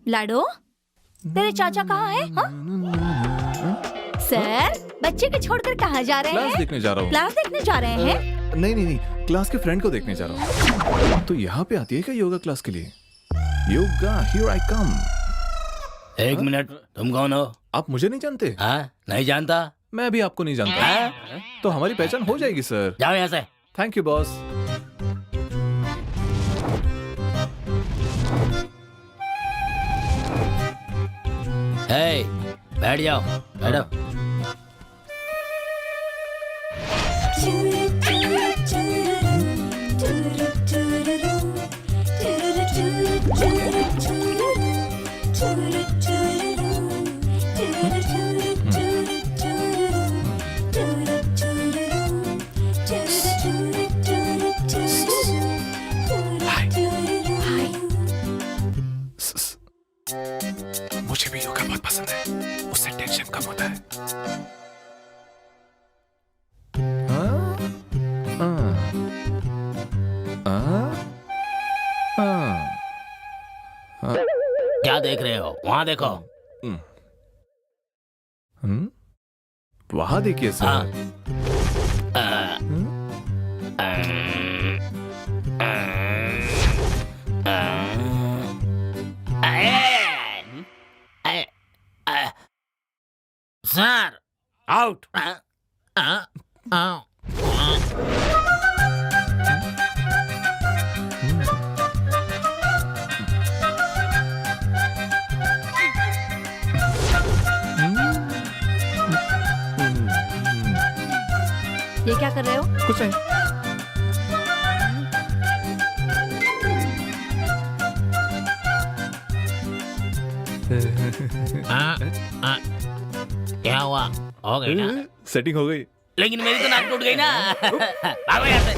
लाडो, तेरे चाचा कहाँ है? हाँ? सर, बच्चे को छोड़कर कहाँ जा रहे क्लास हैं? देखने जा रहा हूँ। क्लास देखने जा रहे हैं? नहीं, क्लास के फ्रेंड को देखने जा रहा हूँ। तो यहाँ पे आती है क्या योगा क्लास के लिए? Yoga, here I come। एक मिनट, तुम कौन हो? आप मुझे नहीं जानते? हाँ, नहीं जानता। मैं भी आपको नहीं जानता। हाँ? तो हमारी पहचान हो जाएगी सर। जाओ यहाँ से। Thank you boss. हे, बैठ जाओ, बैठो। मुझे भी योगा बहुत पसंद है, उससे टेंशन कम होता है। क्या देख रहे हो? वहाँ देखो। वहाँ देखिए सर। Sir, out. ये क्या कर रहे हो? कुछ नहीं। क्या हुआ? हो गई ना? सेटिंग हो गई। लेकिन मेरी तो नाक टूट गई ना। भागो यहाँ से।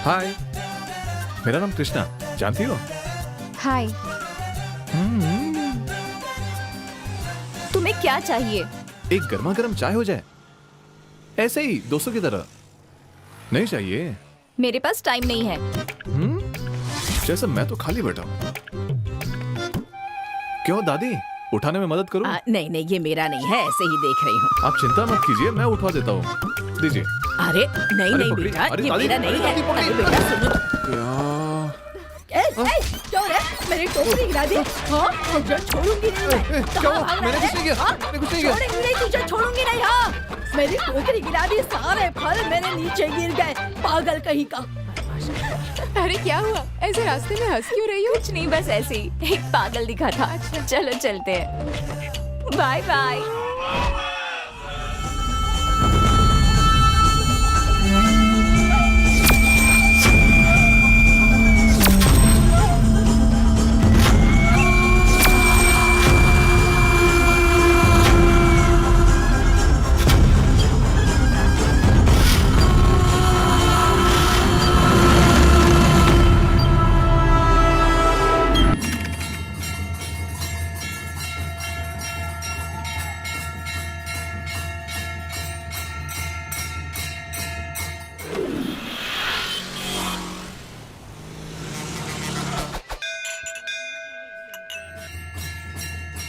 हाय, मेरा नाम कृष्णा, जानती हो? हाय, तुम्हें क्या चाहिए? एक गर्मा गर्म चाय हो जाए, ऐसे ही दोस्तों की तरह। नहीं चाहिए? मेरे पास टाइम नहीं है। जैसे मैं तो खाली बैठा हूँ। क्यों दादी, उठाने में मदद करूं? नहीं, ये मेरा नहीं है, ऐसे ही देख रही हूँ। आप चिंता मत कीजिए, मैं उठवा देता हूँ। दीजिए। अरे नहीं पकड़ी। बेटा, अरे ये दादी, मेरा नहीं है। दादी, अरे बेटा सुनो। क्या? क्यों रे? मेरी टोकरी गिरा दी। हाँ, तुझे छोड़ूंगी नहीं मैं। क्या हुआ? मैंने कुछ नहीं किया। हाँ? मैंने कुछ नहीं किया। छोड़ूंगी नहीं, तुझे छोड़ूंगी नहीं। हाँ, मेरी टोकरी गिरा दी, सारे फल मेरे नीचे गिर गए। पागल कहीं का। अरे क्या हुआ? ऐसे रास्ते में हंस क्यों रही हो? कुछ नहीं, बस ऐसे ही एक पागल दिखा था। चलो चलते हैं। Bye bye.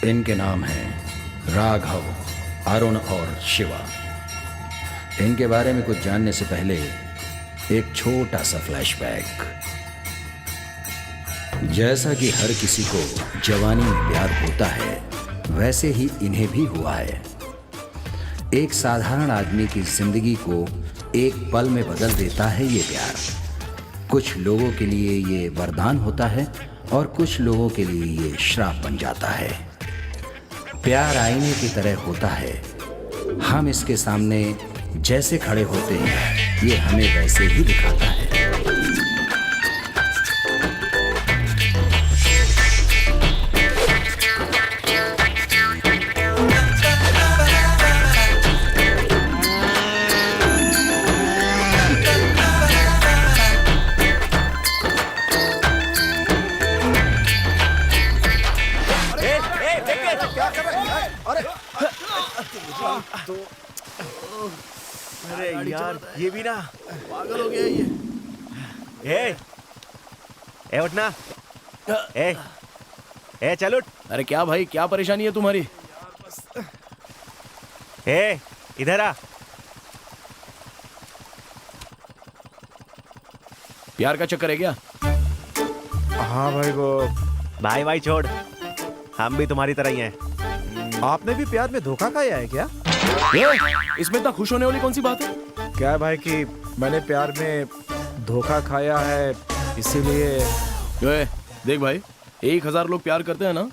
इनके नाम हैं राघव, अरुण और शिवा। इनके बारे में कुछ जानने से पहले एक छोटा सा फ्लैशबैक। जैसा कि हर किसी को जवानी में प्यार होता है, वैसे ही इन्हें भी हुआ है। एक साधारण आदमी की जिंदगी को एक पल में बदल देता है ये प्यार। कुछ लोगों के लिए ये वरदान होता है और कुछ लोगों के लिए ये श्राप बन जाता है। प्यार आईने की तरह होता है, हम इसके सामने जैसे खड़े होते हैं ये हमें वैसे ही दिखाता है। तो अरे यार ये भी ना पागल हो गया ये। ए उठना। ए चल उठ। अरे क्या भाई, क्या परेशानी है तुम्हारी? ए इधर आ। प्यार का चक्कर है क्या? हाँ भाई वो भाई छोड़, हम भी तुम्हारी तरह ही हैं। आपने भी प्यार में धोखा खाया है क्या? इसमें इतना खुश होने वाली कौन सी बात है? क्या है भाई कि मैंने प्यार में धोखा खाया है इसीलिए। देख भाई, 1000 लोग प्यार करते हैं ना,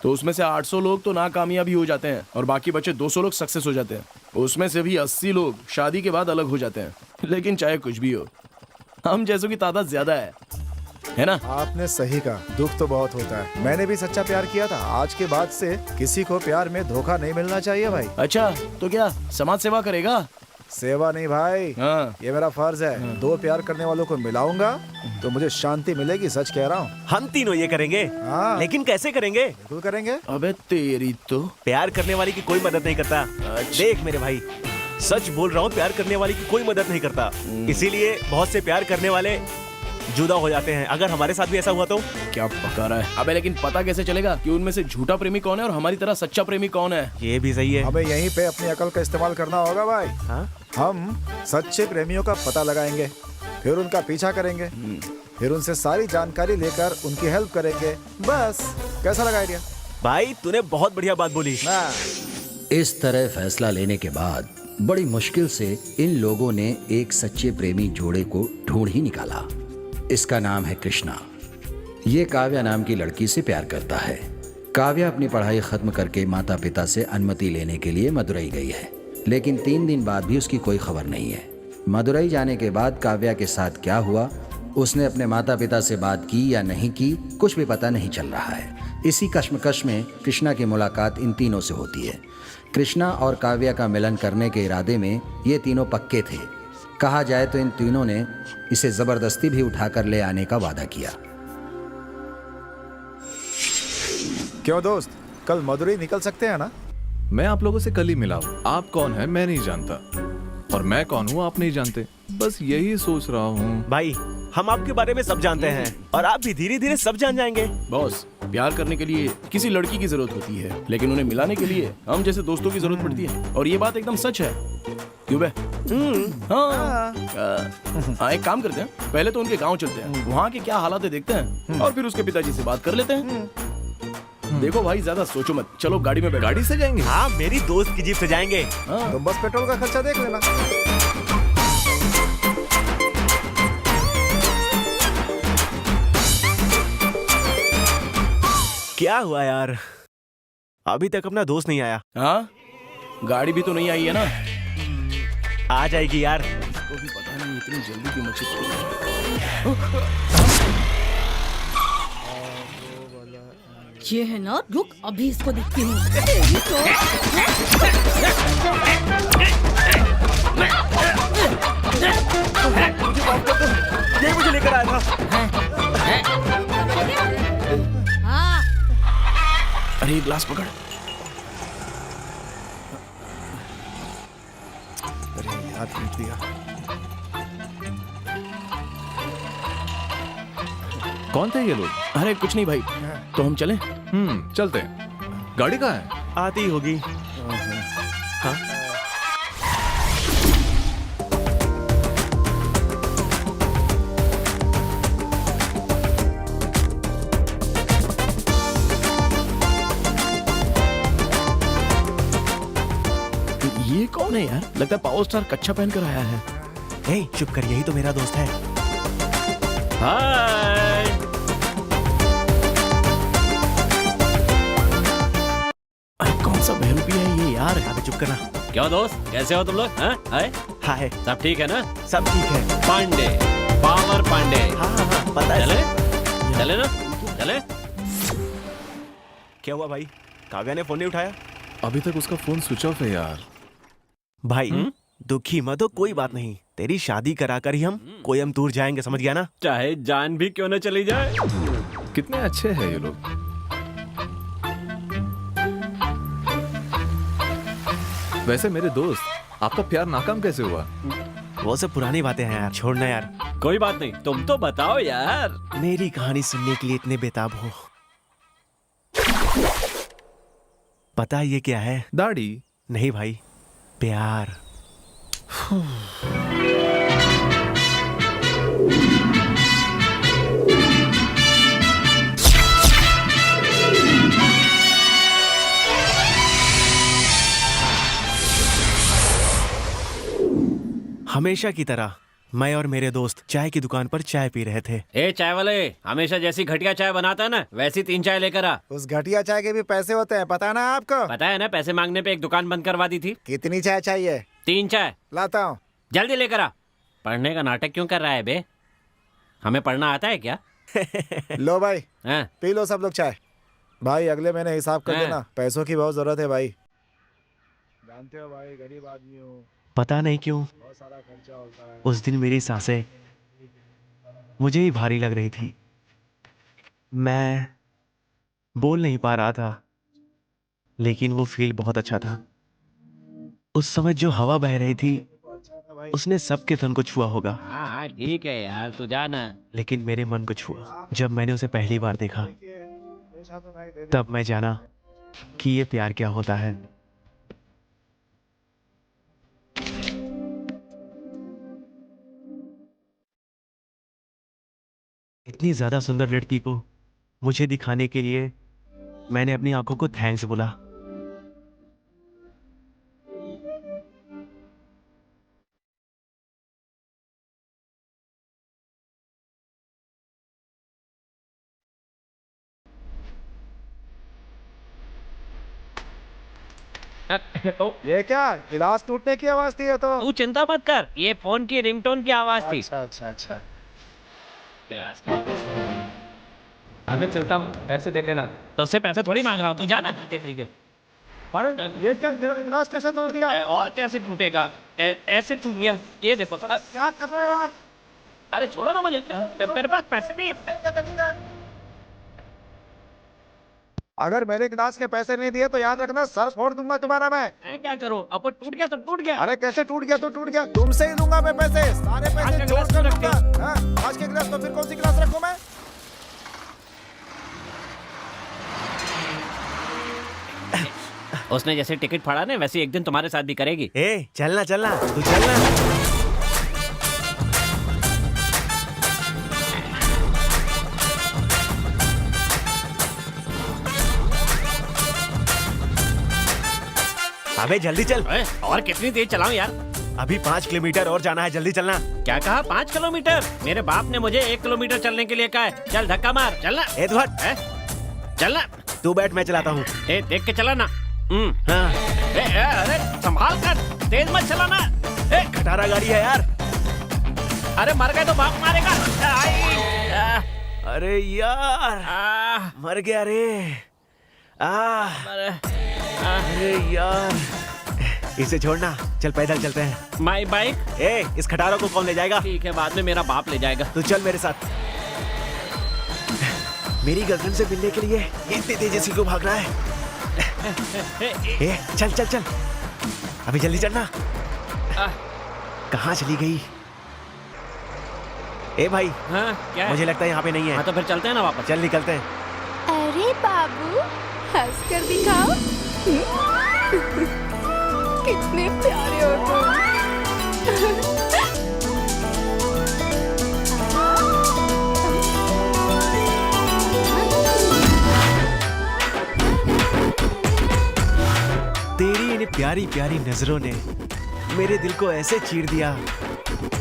तो उसमें से 800 लोग तो नाकामयाबी हो जाते हैं और बाकी बचे 200 लोग सक्सेस हो जाते हैं। उसमें से भी 80 लोग शादी के बाद अलग हो जाते हैं। लेकिन चाहे कुछ भी हो, हम जैसों की तादाद ज्यादा है ना? आपने सही कहा, दुख तो बहुत होता है। मैंने भी सच्चा प्यार किया था। आज के बाद से किसी को प्यार में धोखा नहीं मिलना चाहिए भाई। अच्छा, तो क्या समाज सेवा करेगा? सेवा नहीं भाई, हाँ। ये मेरा फर्ज है। 2 प्यार करने वालों को मिलाऊंगा तो मुझे शांति मिलेगी, सच कह रहा हूँ। हम तीनों ये करेंगे। हाँ। लेकिन कैसे करेंगे? बिल्कुल करेंगे। अबे तेरी तो। प्यार करने वाली की कोई मदद नहीं करता। देख मेरे भाई, सच बोल रहा हूँ, प्यार करने वाली की कोई मदद नहीं करता। इसीलिए बहुत से प्यार करने वाले जुदा हो जाते हैं। अगर हमारे साथ भी ऐसा हुआ तो? क्या पका रहा है? अबे लेकिन पता कैसे चलेगा कि उनमें से झूठा प्रेमी कौन है और हमारी तरह सच्चा प्रेमी कौन है? ये भी सही है। हमें यहीं पे अपनी अकल का इस्तेमाल करना होगा भाई। हाँ? हम सच्चे प्रेमियों का पता लगाएंगे, फिर उनका पीछा करेंगे, फिर उनसे सारी जानकारी लेकर उनकी हेल्प करेंगे। बस, कैसा लगा आइडिया? भाई तूने बहुत बढ़िया बात बोली। इस तरह फैसला लेने के बाद बड़ी मुश्किल से इन लोगों ने एक सच्चे प्रेमी जोड़े को ढूंढ ही निकाला। इसका नाम है कृष्णा। ये काव्या नाम की लड़की से प्यार करता है। काव्या अपनी पढ़ाई खत्म करके माता पिता से अनुमति लेने के लिए मदुरई गई है, लेकिन 3 दिन बाद भी उसकी कोई खबर नहीं है। मदुरई जाने के बाद काव्या के साथ क्या हुआ, उसने अपने माता पिता से बात की या नहीं की, कुछ भी पता नहीं चल रहा है। इसी कश्मकश में कृष्णा की मुलाकात इन तीनों से होती है। कृष्णा और काव्या का मिलन करने के इरादे में ये तीनों पक्के थे। कहा जाए तो इन तीनों ने इसे जबरदस्ती भी उठाकर ले आने का वादा किया। क्यों दोस्त, कल मदुरई निकल सकते हैं ना? मैं आप लोगों से कल ही मिला हूँ। आप कौन है मैं नहीं जानता, और मैं कौन हूँ आप नहीं जानते। बस यही सोच रहा हूँ। भाई हम आपके बारे में सब जानते हैं और आप भी धीरे धीरे सब जान जाएंगे। बॉस, प्यार करने के लिए किसी लड़की की जरूरत होती है, लेकिन उन्हें मिलाने के लिए हम जैसे दोस्तों की जरूरत पड़ती है। और ये बात एकदम सच है। क्यों बे? हाँ, एक काम करते हैं, पहले तो उनके गांव चलते हैं, वहाँ के क्या हालात है देखते हैं, और फिर उसके पिताजी से बात कर लेते हैं। देखो भाई, ज्यादा सोचो मत, चलो गाड़ी में बैठो। गाड़ी से जाएंगे? हाँ, मेरी दोस्त की जीप से जाएंगे। तुम बस पेट्रोल का खर्चा देख लेना। क्या हुआ यार, अभी तक अपना दोस्त नहीं आया? हाँ, गाड़ी भी तो नहीं आई है ना। आ जाएगी यार। इसको भी पता नहीं इतनी जल्दी क्यों मची। ये है ना, रुक अभी इसको दिखती हूँ। तेरी तो ये मुझे लेकर आया था। हाँ। अरे एक ग्लास पकड़। अरे याद पीट दिया। कौन थे ये लोग? अरे कुछ नहीं भाई, तो हम चलें? चलते हैं। गाड़ी कहाँ है? आती होगी। हाँ? ये कौन है यार? लगता है पावर स्टार कच्चा पहन कर आया है। हे, चुप कर, यही तो मेरा दोस्त है। हाय। अरे कौन सा बहरूपी है ये यार? अबे चुप करना। क्या दोस्त, कैसे हो तुम लोग? हाँ हाय, हाय, सब ठीक है ना? सब ठीक है। पांडे, पावर पांडे। हाँ हाँ हाँ, पता है। चले चले ना, चले। क्या हुआ भाई, काव्या ने फोन नहीं उठाया? अभी तक उसका फोन स्विच ऑफ है यार। भाई दुखी मत हो, कोई बात नहीं। तेरी शादी कराकर ही हम कोयम्बतूर जाएंगे, समझ गया ना? चाहे जान भी क्यों न चली जाए। कितने अच्छे हैं ये लोग। वैसे मेरे दोस्त, आपका प्यार नाकाम कैसे हुआ? वो सब पुरानी बातें हैं यार, छोड़ना यार। कोई बात नहीं, तुम तो बताओ यार। मेरी कहानी सुनने के लिए इतने बेताब हो। पता ये क्या है? दाढ़ी? नहीं भाई, प्यार। हमेशा की तरह मैं और मेरे दोस्त चाय की दुकान पर चाय पी रहे थे। ए चाय वाले, हमेशा जैसी घटिया चाय बनाता है ना, वैसी 3 चाय लेकर आ। उस घटिया चाय के भी पैसे होते हैं, पता ना आपको? पता है ना, पैसे मांगने पे एक दुकान बंद करवा दी थी। कितनी चाय चाहिए? 3 चाय। लाता हूँ। जल्दी लेकर आ। पढ़ने का नाटक क्यों कर रहा है बे? हमें पढ़ना आता है क्या? लो भाई, हाँ? पी लो सब लोग चाय। भाई अगले महीने हिसाब कर हाँ। देना, पैसों की बहुत जरूरत है भाई। जानते हो भाई, गरीब आदमी हूँ, पता नहीं क्यों बहुत सारा खर्चा होता है। उस दिन मेरी सांसें मुझे ही भारी लग रही थी। मैं बोल नहीं पा रहा था, लेकिन वो फील बहुत अच्छा था। उस समय जो हवा बह रही थी उसने सबके तन को छुआ होगा, हाँ ठीक है यार, तू जाना। लेकिन मेरे मन को छुआ। जब मैंने उसे पहली बार देखा तब मैं जाना कि ये प्यार क्या होता है। इतनी ज्यादा सुंदर लड़की को मुझे दिखाने के लिए मैंने अपनी आंखों को थैंक्स बोला। ये क्या गिलास टूटने की आवाज थी? ये तो तू चिंता मत कर, ये फोन की रिंगटोन की आवाज थी। अच्छा। अबे चलता हूँ, पैसे दे देना। तो उससे पैसे थोड़ी मांग रहा हूँ, तू जाना। ठीक है। ये क्या गिलास कैसे तोड़ दिया? और कैसे टूटेगा? ऐसे टूट गया। ये देखो। क्या कर रहे हो आप? अरे छोड़ो ना मुझे, मेरे पास पैसे नहीं है। अगर मेरे गिलास के पैसे नहीं दिए तो याद रखना, सर फोड़ दूंगा तुम्हारा मैं। मैं क्या करूँ? अब वो टूट गया तो टूट गया। अरे कैसे टूट गया तो टूट गया, तुमसे ही लूंगा मैं पैसे, सारे पैसे आज का जोड़ गिलास कर तो दूंगा। हाँ, आज के गिलास तो फिर कौन सी गिलास रखूं मैं? उसने जैसे टिकट फाड़ा ना, वैसे एक दिन तुम्हारे साथ भी करेगी। ए चलना चलना, तू चलना। अबे जल्दी चल। और कितनी तेज चलाऊं यार? अभी 5 किलोमीटर और जाना है, जल्दी चलना। क्या कहा? 5 किलोमीटर? मेरे बाप ने मुझे 1 किलोमीटर चलने के लिए कहा है। चल धक्का मार, चलना। एडवर्ड, चलना। तू बैठ, मैं चलाता हूँ। देख के चला ना। हाँ। अरे संभाल कर, तेज मत चलाना। खटारा गाड़ी है यार। अरे मर गए तो बाप मारेगा। अरे यार, मर गया रे। अरे यार, इसे छोड़ना, चल पैदल चलते हैं। My bike? इस खटारा को कौन ले जाएगा? ठीक है, बाद में मेरा बाप ले जाएगा। तू चल मेरे साथ। मेरी गर्लफ्रेंड से मिलने के लिए इतनी तेजी से क्यों भाग रहा है? चल चल चल, अभी जल्दी चलना। कहाँ चली गई? भाई, हाँ, क्या है? मुझे लगता है यहाँ पे नहीं है। हाँ तो फिर चलते हैं ना वापस। चल निकलते हैं। अरे बाबू, हंस कर दिखाओ। कितने प्यारे हो तुम। तेरी इन प्यारी प्यारी नजरों ने मेरे दिल को ऐसे चीर दिया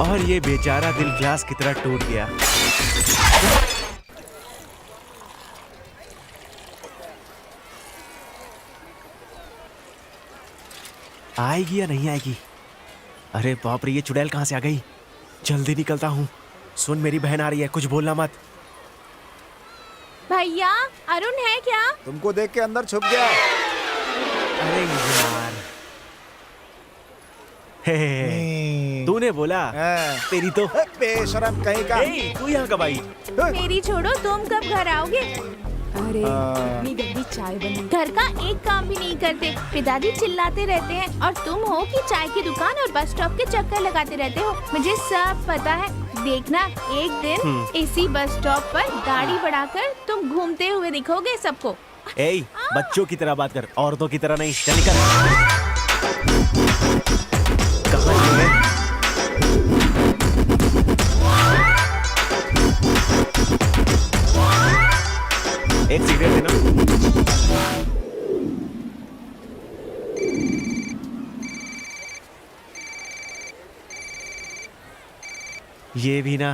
और ये बेचारा दिल ग्लास की तरह टूट गया। आएगी या नहीं आएगी? अरे बाप रे, ये चुड़ैल कहाँ से आ गई? जल्दी निकलता हूँ। सुन, मेरी बहन आ रही है, कुछ बोलना मत। भैया, अरुण है क्या? तुमको देख के अंदर छुप गया। अरे यार, तूने बोला। तेरी तो बेशरम कहीं का। तू यहाँ कब आई? मेरी छोड़ो, तुम कब घर आओगे? अरे इतनी जल्दी चाय बनी। घर का एक काम भी नहीं करते, पिताजी चिल्लाते रहते हैं और तुम हो कि चाय की दुकान और बस स्टॉप के चक्कर लगाते रहते हो। मुझे सब पता है। देखना एक दिन इसी बस स्टॉप पर दाढ़ी बढ़ाकर तुम घूमते हुए दिखोगे सबको। ए, बच्चों की तरह बात कर, औरतों की तरह नहीं। चल निकल। कहाँ है? एक सिगरेट देना। ये भी ना।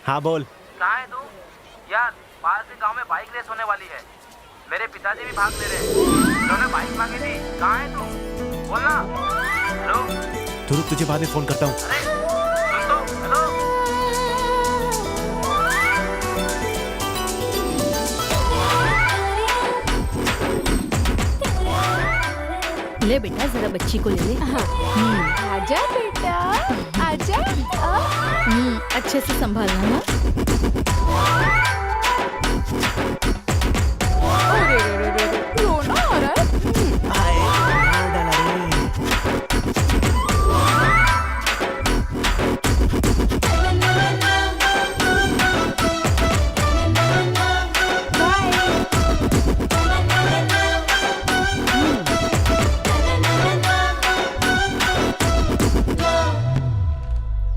हाँ बोल। कहाँ है तू? यार पास के गांव में बाइक रेस होने वाली है। मेरे पिताजी भी भाग ले रहे हैं। उन्होंने बाइक मांगी थी। कहाँ है तू? बोलना। हेलो। तो रुक, तुझे बाद में फोन करता हूँ। अरे सुन तो। हेलो। ले बेटा जरा बच्ची को ले ले। आजा बेटा, आजा। अच्छे से संभालना ना। अरे रे रे रे रे, रोना आ रहा है। आए, मार डाला रे।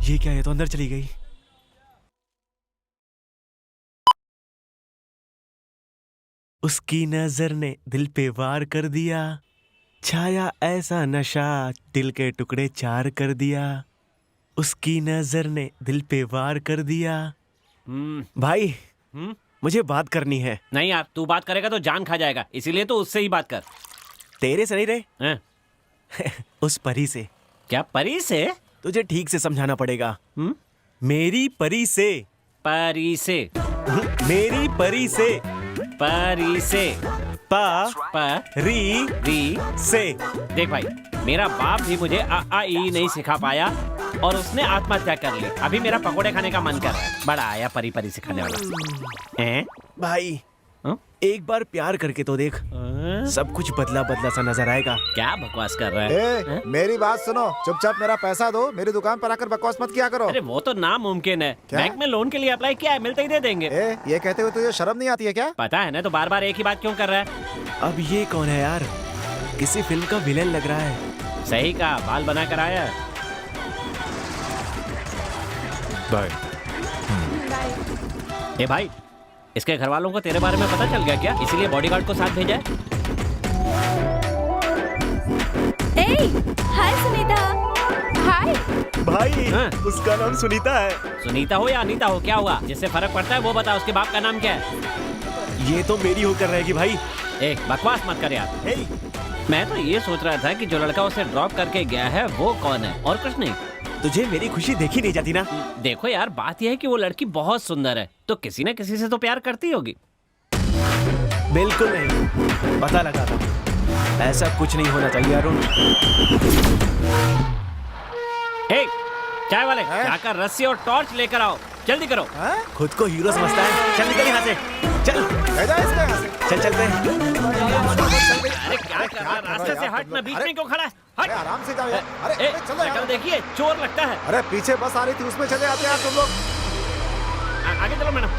ये क्या है? तो अंदर चली गई। उसकी नजर ने दिल पे वार कर दिया, छाया ऐसा नशा दिल के टुकड़े चार कर दिया। उसकी नजर ने दिल पे वार कर दिया। भाई मुझे बात करनी है। नहीं यार, तू बात करेगा तो जान खा जाएगा, इसीलिए तो उससे ही बात कर। तेरे से नहीं रे, हैं? उस परी से। क्या परी से? तुझे ठीक से समझाना पड़ेगा। मेरी परी से। परी से। मेरी परी से। परी से। री से। देख भाई, मेरा बाप भी मुझे आ आ ई नहीं सिखा पाया और उसने आत्महत्या कर ली। अभी मेरा पकोड़े खाने का मन कर रहा है। बड़ा आया परी परी सिखाने वाला। हैं? भाई एक बार प्यार करके तो देख, सब कुछ बदला बदला सा नजर आएगा। क्या बकवास कर रहा है? मेरी बात सुनो, चुपचाप मेरा पैसा दो, मेरी दुकान पर आकर बकवास मत किया करो। अरे वो तो नामुमकिन है। बैंक में लोन के लिए अप्लाई किया है, मिलते ही दे देंगे। ये कहते हुए तुझे शर्म नहीं आती है क्या? पता है ना, तो बार बार एक ही बात क्यों कर रहा है? अब ये कौन है यार? किसी फिल्म का विलेन लग रहा है। सही कहा, बाल बना कर आया। बाय। ए भाई, इसके घर वालों को तेरे बारे में पता चल गया क्या? इसीलिए बॉडीगार्ड को साथ भेजा है। हाय सुनीता। हाय। भाई हाँ? उसका नाम सुनीता है। सुनीता हो या अनीता हो, क्या हुआ? जिससे फर्क पड़ता है वो बता, उसके बाप का नाम क्या है? ये तो मेरी होकर रहेगी भाई। एक बकवास मत कर यार। मैं तो ये सोच रहा था कि जो लड़का उसे ड्रॉप करके गया है वो कौन है, और कुछ नहीं। तुझे मेरी खुशी देखी नहीं जाती ना? देखो यार, बात यह है कि वो लड़की बहुत सुंदर है, तो किसी न किसी से तो प्यार करती होगी। बिल्कुल नहीं, पता लगा था। ऐसा कुछ नहीं होना चाहिए अरुण। चाय वाले, जाकर रस्सी और टॉर्च लेकर आओ, जल्दी करो। खुद को हीरो समझता है। चल निकल यहाँ से, चल चल चलते हैं। अरे क्या कर रहा है? रास्ते से हट ना, बीच में क्यों खड़ा है? हट। आराम से जाओ यार। अरे चलो शक्ल देखिए, चोर लगता है। अरे पीछे बस आ रही थी, उसमें चले आते यार तुम लोग। आगे चलो मैडम।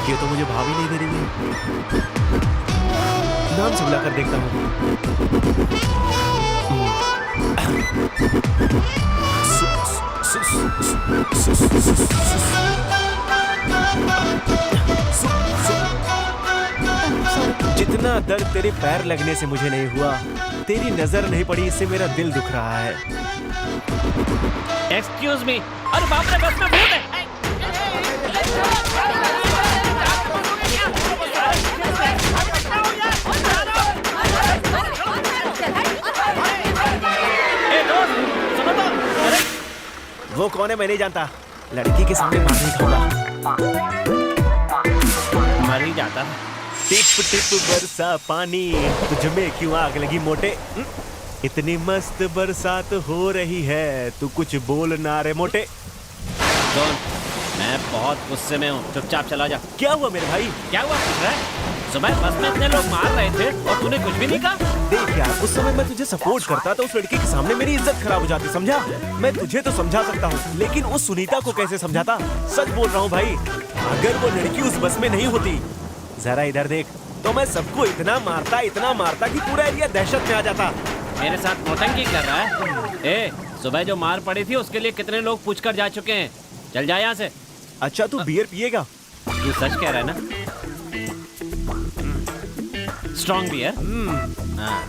ये तो मुझे भाव ही नहीं दे रही है। नाम से बुलाकर देखता हूँ। जितना दर्द तेरे पैर लगने से मुझे नहीं हुआ, तेरी नजर नहीं पड़ी इससे मेरा दिल दुख रहा है। Excuse me. अरे बाप रे, बस में भूत है। वो कौन है मैं नहीं जानता। लड़की के सामने मार नहीं खाऊंगा। मर ही जाता। टिप टिप बरसा पानी, तुझ में क्यों आग लगी मोटे? इतनी मस्त बरसात हो रही है, तू कुछ बोल ना रे मोटे। सुन, मैं बहुत गुस्से में हूँ, चुपचाप चला जा। क्या हुआ मेरे भाई? क्या हुआ पूछ रहा है? सुबह बस में इतने लोग मार रहे थे और तूने कुछ भी नहीं कहा। देख यार, उस समय मैं तुझे सपोर्ट करता तो उस लड़की के सामने मेरी इज्जत खराब हो जाती, समझा? मैं तुझे तो समझा सकता हूँ, लेकिन उस सुनीता को कैसे समझाता? सच बोल रहा हूँ भाई, अगर वो लड़की उस बस में नहीं होती, जरा इधर देख, तो मैं सबको इतना मारता कि पूरा एरिया दहशत में आ जाता। मेरे साथ नौटंकी कर रहा है? ए, सुबह जो मार पड़ी थी उसके लिए कितने लोग पूछकर जा चुके हैं। चल जा यहाँ से। अच्छा, तू बियर पिएगा? तू सच कह रहा है ना? Strong beer? हाँ।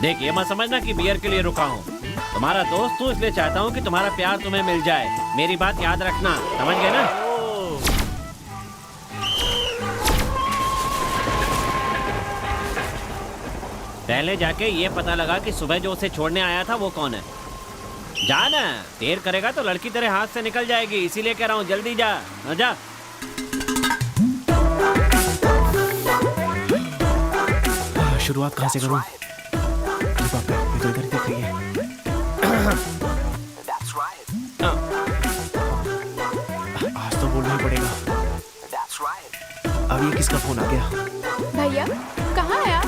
देख, ये मत समझना कि बियर के लिए रुका हूँ। तुम्हारा दोस्त हूँ, इसलिए चाहता हूँ कि तुम्हारा प्यार तुम्हें मिल जाए। मेरी बात याद रखना, समझ गए ना? पहले जाके ये पता लगा कि सुबह जो उसे छोड़ने आया था वो कौन है। जा ना, देर करेगा तो लड़की तेरे हाथ से निकल जाएगी, इसीलिए कह रहा हूँ जल्दी जा। जा। शुरुआत कहाँ से करूँ? बाप रे, ये तो इधर देख रही है। आज तो बोलना ही पड़ेगा। अब ये किसका फोन आ गया? भैया कहाँ है आप?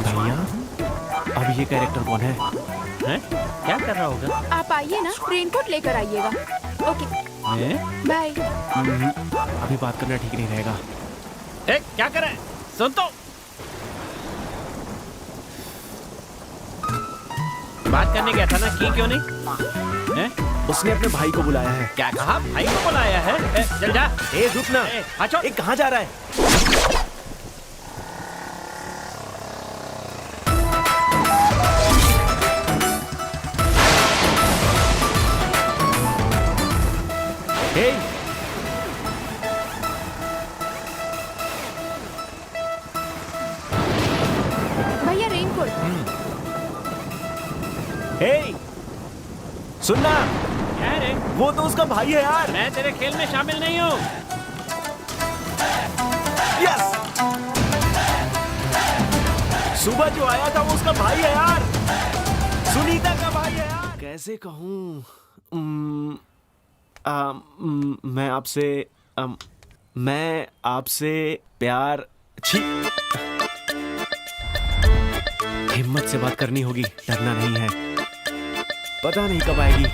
भैया, अब ये कैरेक्टर कौन है? हैं? क्या कर रहा होगा? आप आइए ना, रेनकोट लेकर आइएगा। Okay bye. अभी बात करना ठीक नहीं रहेगा। ए, क्या कर रहा है? सुन तो। बात करने गया था ना, की क्यों नहीं? हैं? उसने अपने भाई को बुलाया है। क्या कहा? भाई को बुलाया है? ए, चल जा। ए, रुक ना। अच्छा, कहाँ जा रहा है? Hey! भैया रेनकोट। Hey! सुनना, क्या है रे? वो तो उसका भाई है यार। मैं तेरे खेल में शामिल नहीं हूँ। यस! सुबह जो आया था वो उसका भाई है यार, सुनीता का भाई है यार। कैसे कहूँ? मैं आपसे प्यार। छी, हिम्मत से बात करनी होगी, डरना नहीं है। पता नहीं कब आएगी।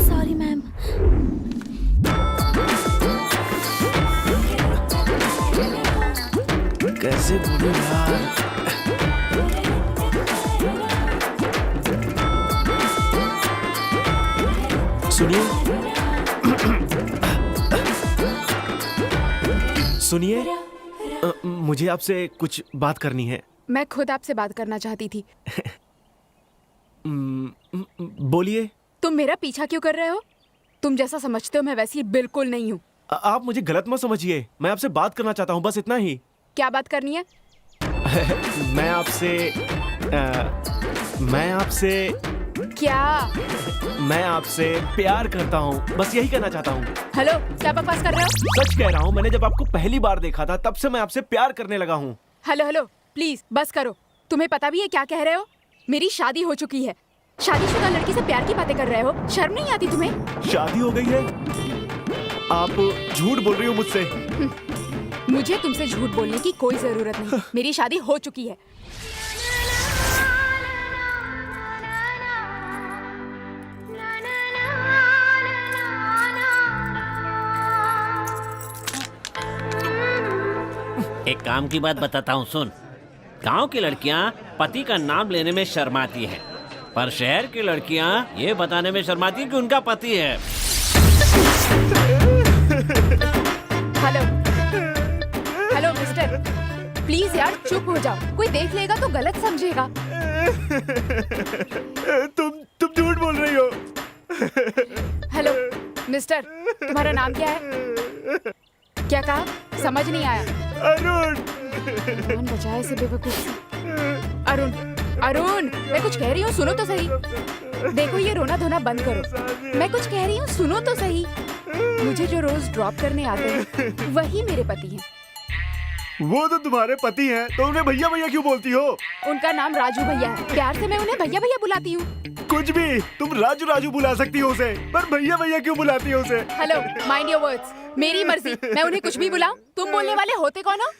Sorry ma'am. कैसे बोलूं यार? सुनिए, सुनिए, मुझे आपसे कुछ बात करनी है। मैं खुद आपसे बात करना चाहती थी। बोलिए। तुम मेरा पीछा क्यों कर रहे हो? तुम जैसा समझते हो मैं वैसी बिल्कुल नहीं हूँ। आप मुझे गलत मत समझिए, मैं आपसे बात करना चाहता हूँ, बस इतना ही। क्या बात करनी है? मैं आपसे क्या? मैं आपसे प्यार करता हूँ, बस यही कहना चाहता हूँ। हेलो, क्या बकवास कर रहे हो? सच कह रहा हूँ, मैंने जब आपको पहली बार देखा था तब से मैं आपसे प्यार करने लगा हूँ। हेलो हेलो, प्लीज बस करो। तुम्हें पता भी है क्या कह रहे हो? मेरी शादी हो चुकी है। शादीशुदा लड़की से प्यार की बातें कर रहे हो? शर्म नहीं आती तुम्हें? शादी हो गई है? आप झूठ बोल रही हो मुझसे। मुझे तुमसे झूठ बोलने की कोई जरूरत नहीं। मेरी शादी हो चुकी है। एक काम की बात बताता हूँ, सुन। गांव की लड़कियां पति का नाम लेने में शर्माती हैं, पर शहर की लड़कियां ये बताने में शर्माती हैं कि उनका पति है। हेलो हेलो मिस्टर, प्लीज यार चुप हो जाओ। कोई देख लेगा तो गलत समझेगा। तुम झूठ बोल रही हो। हेलो मिस्टर, तुम्हारा नाम क्या है? क्या कहा? समझ नहीं आया। अरुण। कौन बचाया इसे बेवकूफ से? अरुण, अरुण, मैं कुछ कह रही हूँ, सुनो तो सही। देखो ये रोना धोना बंद करो। मैं कुछ कह रही हूँ, सुनो तो सही। मुझे जो रोज ड्रॉप करने आते हैं वही मेरे पति हैं। वो तो तुम्हारे पति हैं, तो उन्हें भैया भैया क्यों बोलती हो? उनका नाम राजू भैया है, प्यार से मैं उन्हें भैया भैया बुलाती हूँ। कुछ भी, तुम राजू राजू बुला सकती हो उसे, पर भैया भैया क्यों बुलाती हो उसे? Hello, mind your words. मेरी मर्जी, मैं उन्हें कुछ भी बुलाऊं। तुम बोलने वाले होते कौन हो?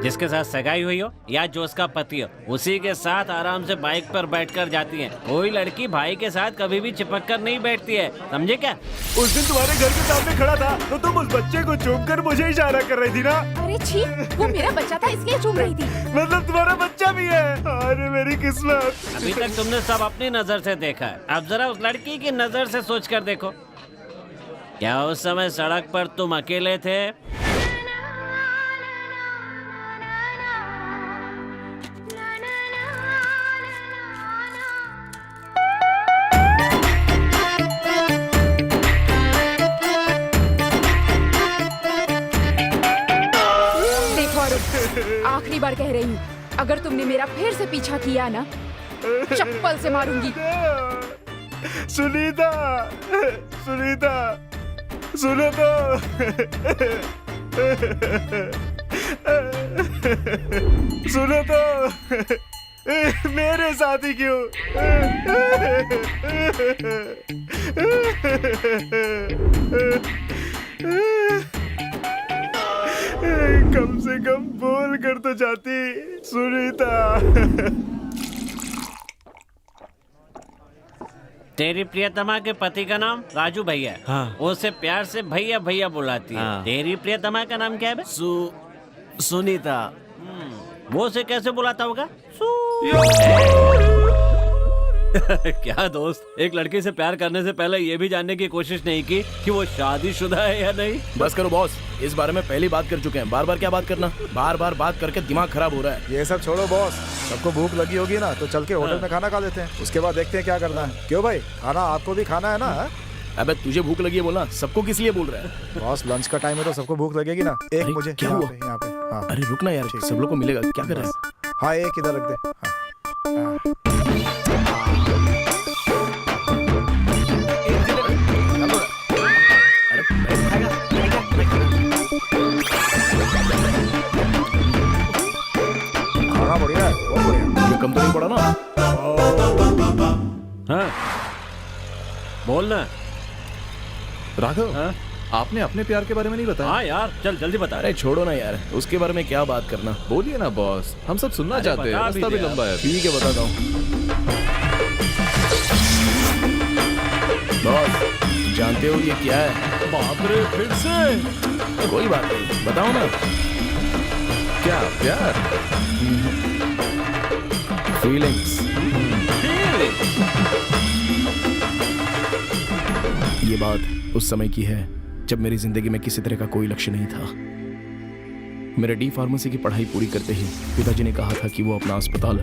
जिसके साथ सगाई हुई हो या जो उसका पति हो, उसी के साथ आराम से बाइक पर बैठकर जाती है। कोई लड़की भाई के साथ कभी भी चिपक कर नहीं बैठती है, समझे क्या? उस दिन तुम्हारे घर के सामने खड़ा था तो तुम उस बच्चे को चूम कर मुझे इशारा कर रही थी ना? अरे छी, वो मेरा बच्चा था इसलिए चूम रही थी। मतलब तुम्हारा बच्चा भी है? अरे मेरी किस्मत। अभी तक तुमने सब अपनी नजर से देखा है, अब जरा उस लड़की की नजर से सोच कर देखो। क्या उस समय सड़क पर तुम अकेले थे? आखिरी बार कह रही हूँ, अगर तुमने मेरा फिर से पीछा किया ना, चप्पल से मारूंगी। सुनीता, सुनीता, सुनो तो। सुनो तो, मेरे साथ ही क्यों? कम से कम बोल कर तो जाती सुनीता। तेरी प्रियतमा के पति का नाम राजू भैया है। हाँ। वो उसे प्यार से भैया भैया बुलाती है। हाँ। तेरी प्रियतमा का नाम क्या है बे? सुनीता। वो उसे कैसे बुलाता होगा? क्या दोस्त, एक लड़की से प्यार करने से पहले ये भी जानने की कोशिश नहीं की कि वो शादीशुदा है या नहीं? बस करो बॉस, इस बारे में पहले बात कर चुके हैं। बार बार क्या बात करना? बार बार बात करके दिमाग खराब हो रहा है। ये सब छोड़ो बॉस, सबको भूख लगी होगी ना, तो चल के होटल में खाना खा लेते हैं, उसके बाद देखते हैं क्या करना है। क्यों भाई, खाना आपको भी खाना है ना? अबे तुझे भूख लगी है बोलना, सबको किस लिए बोल रहा है? बॉस लंच का टाइम है तो सबको भूख लगेगी ना। एक अरे, मुझे क्या यहाँ हुआ? पे, यहाँ पे। हाँ अरे रुक ना यार, सब लोग को मिलेगा, क्या कर रहा है? हाँ, एक इधर रख दे। खाना बढ़िया है, बहुत बढ़िया। ये कम तो नहीं पड़ा ना? हाँ, बोलना। राघव, हाँ? आपने अपने प्यार के बारे में नहीं बताया। हाँ यार, चल जल्दी बता। अरे छोड़ो ना यार, उसके बारे में क्या बात करना। बोलिए ना बॉस, हम सब सुनना अरे चाहते हैं, बता भी रास्ता भी दे लंबा है। ठीक है, बताता हूँ। बॉस, जानते हो ये क्या है? बाप रे, फिर से? कोई बात नहीं, बताओ ना। क्या प्यार? फीलिंग्स। ये बात उस समय की है जब मेरी जिंदगी में किसी तरह का कोई लक्ष्य नहीं था। मेरे डी फार्मेसी की पढ़ाई पूरी करते ही पिताजी ने कहा था कि वो अपना अस्पताल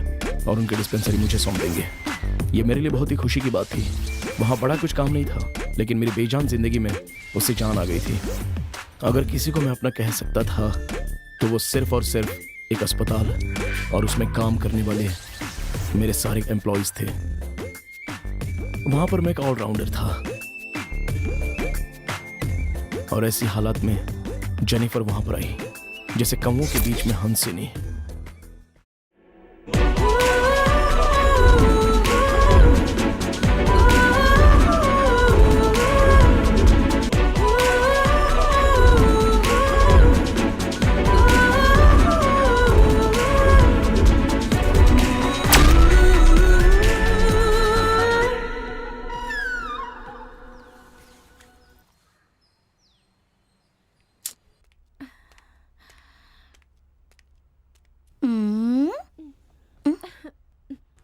और उनके डिस्पेंसरी मुझे सौंप देंगे। ये मेरे लिए बहुत ही खुशी की बात थी। वहाँ बड़ा कुछ काम नहीं था, लेकिन मेरी बेजान जिंदगी में उससे जान आ गई थी। अगर किसी को मैं अपना कह सकता था तो वो सिर्फ और सिर्फ एक अस्पताल और उसमें काम करने वाले मेरे सारे एम्प्लॉयज थे। वहां पर मैं एक ऑलराउंडर था और ऐसी हालात में जेनिफर वहां पर आई जैसे कौवों के बीच में हंसिनी।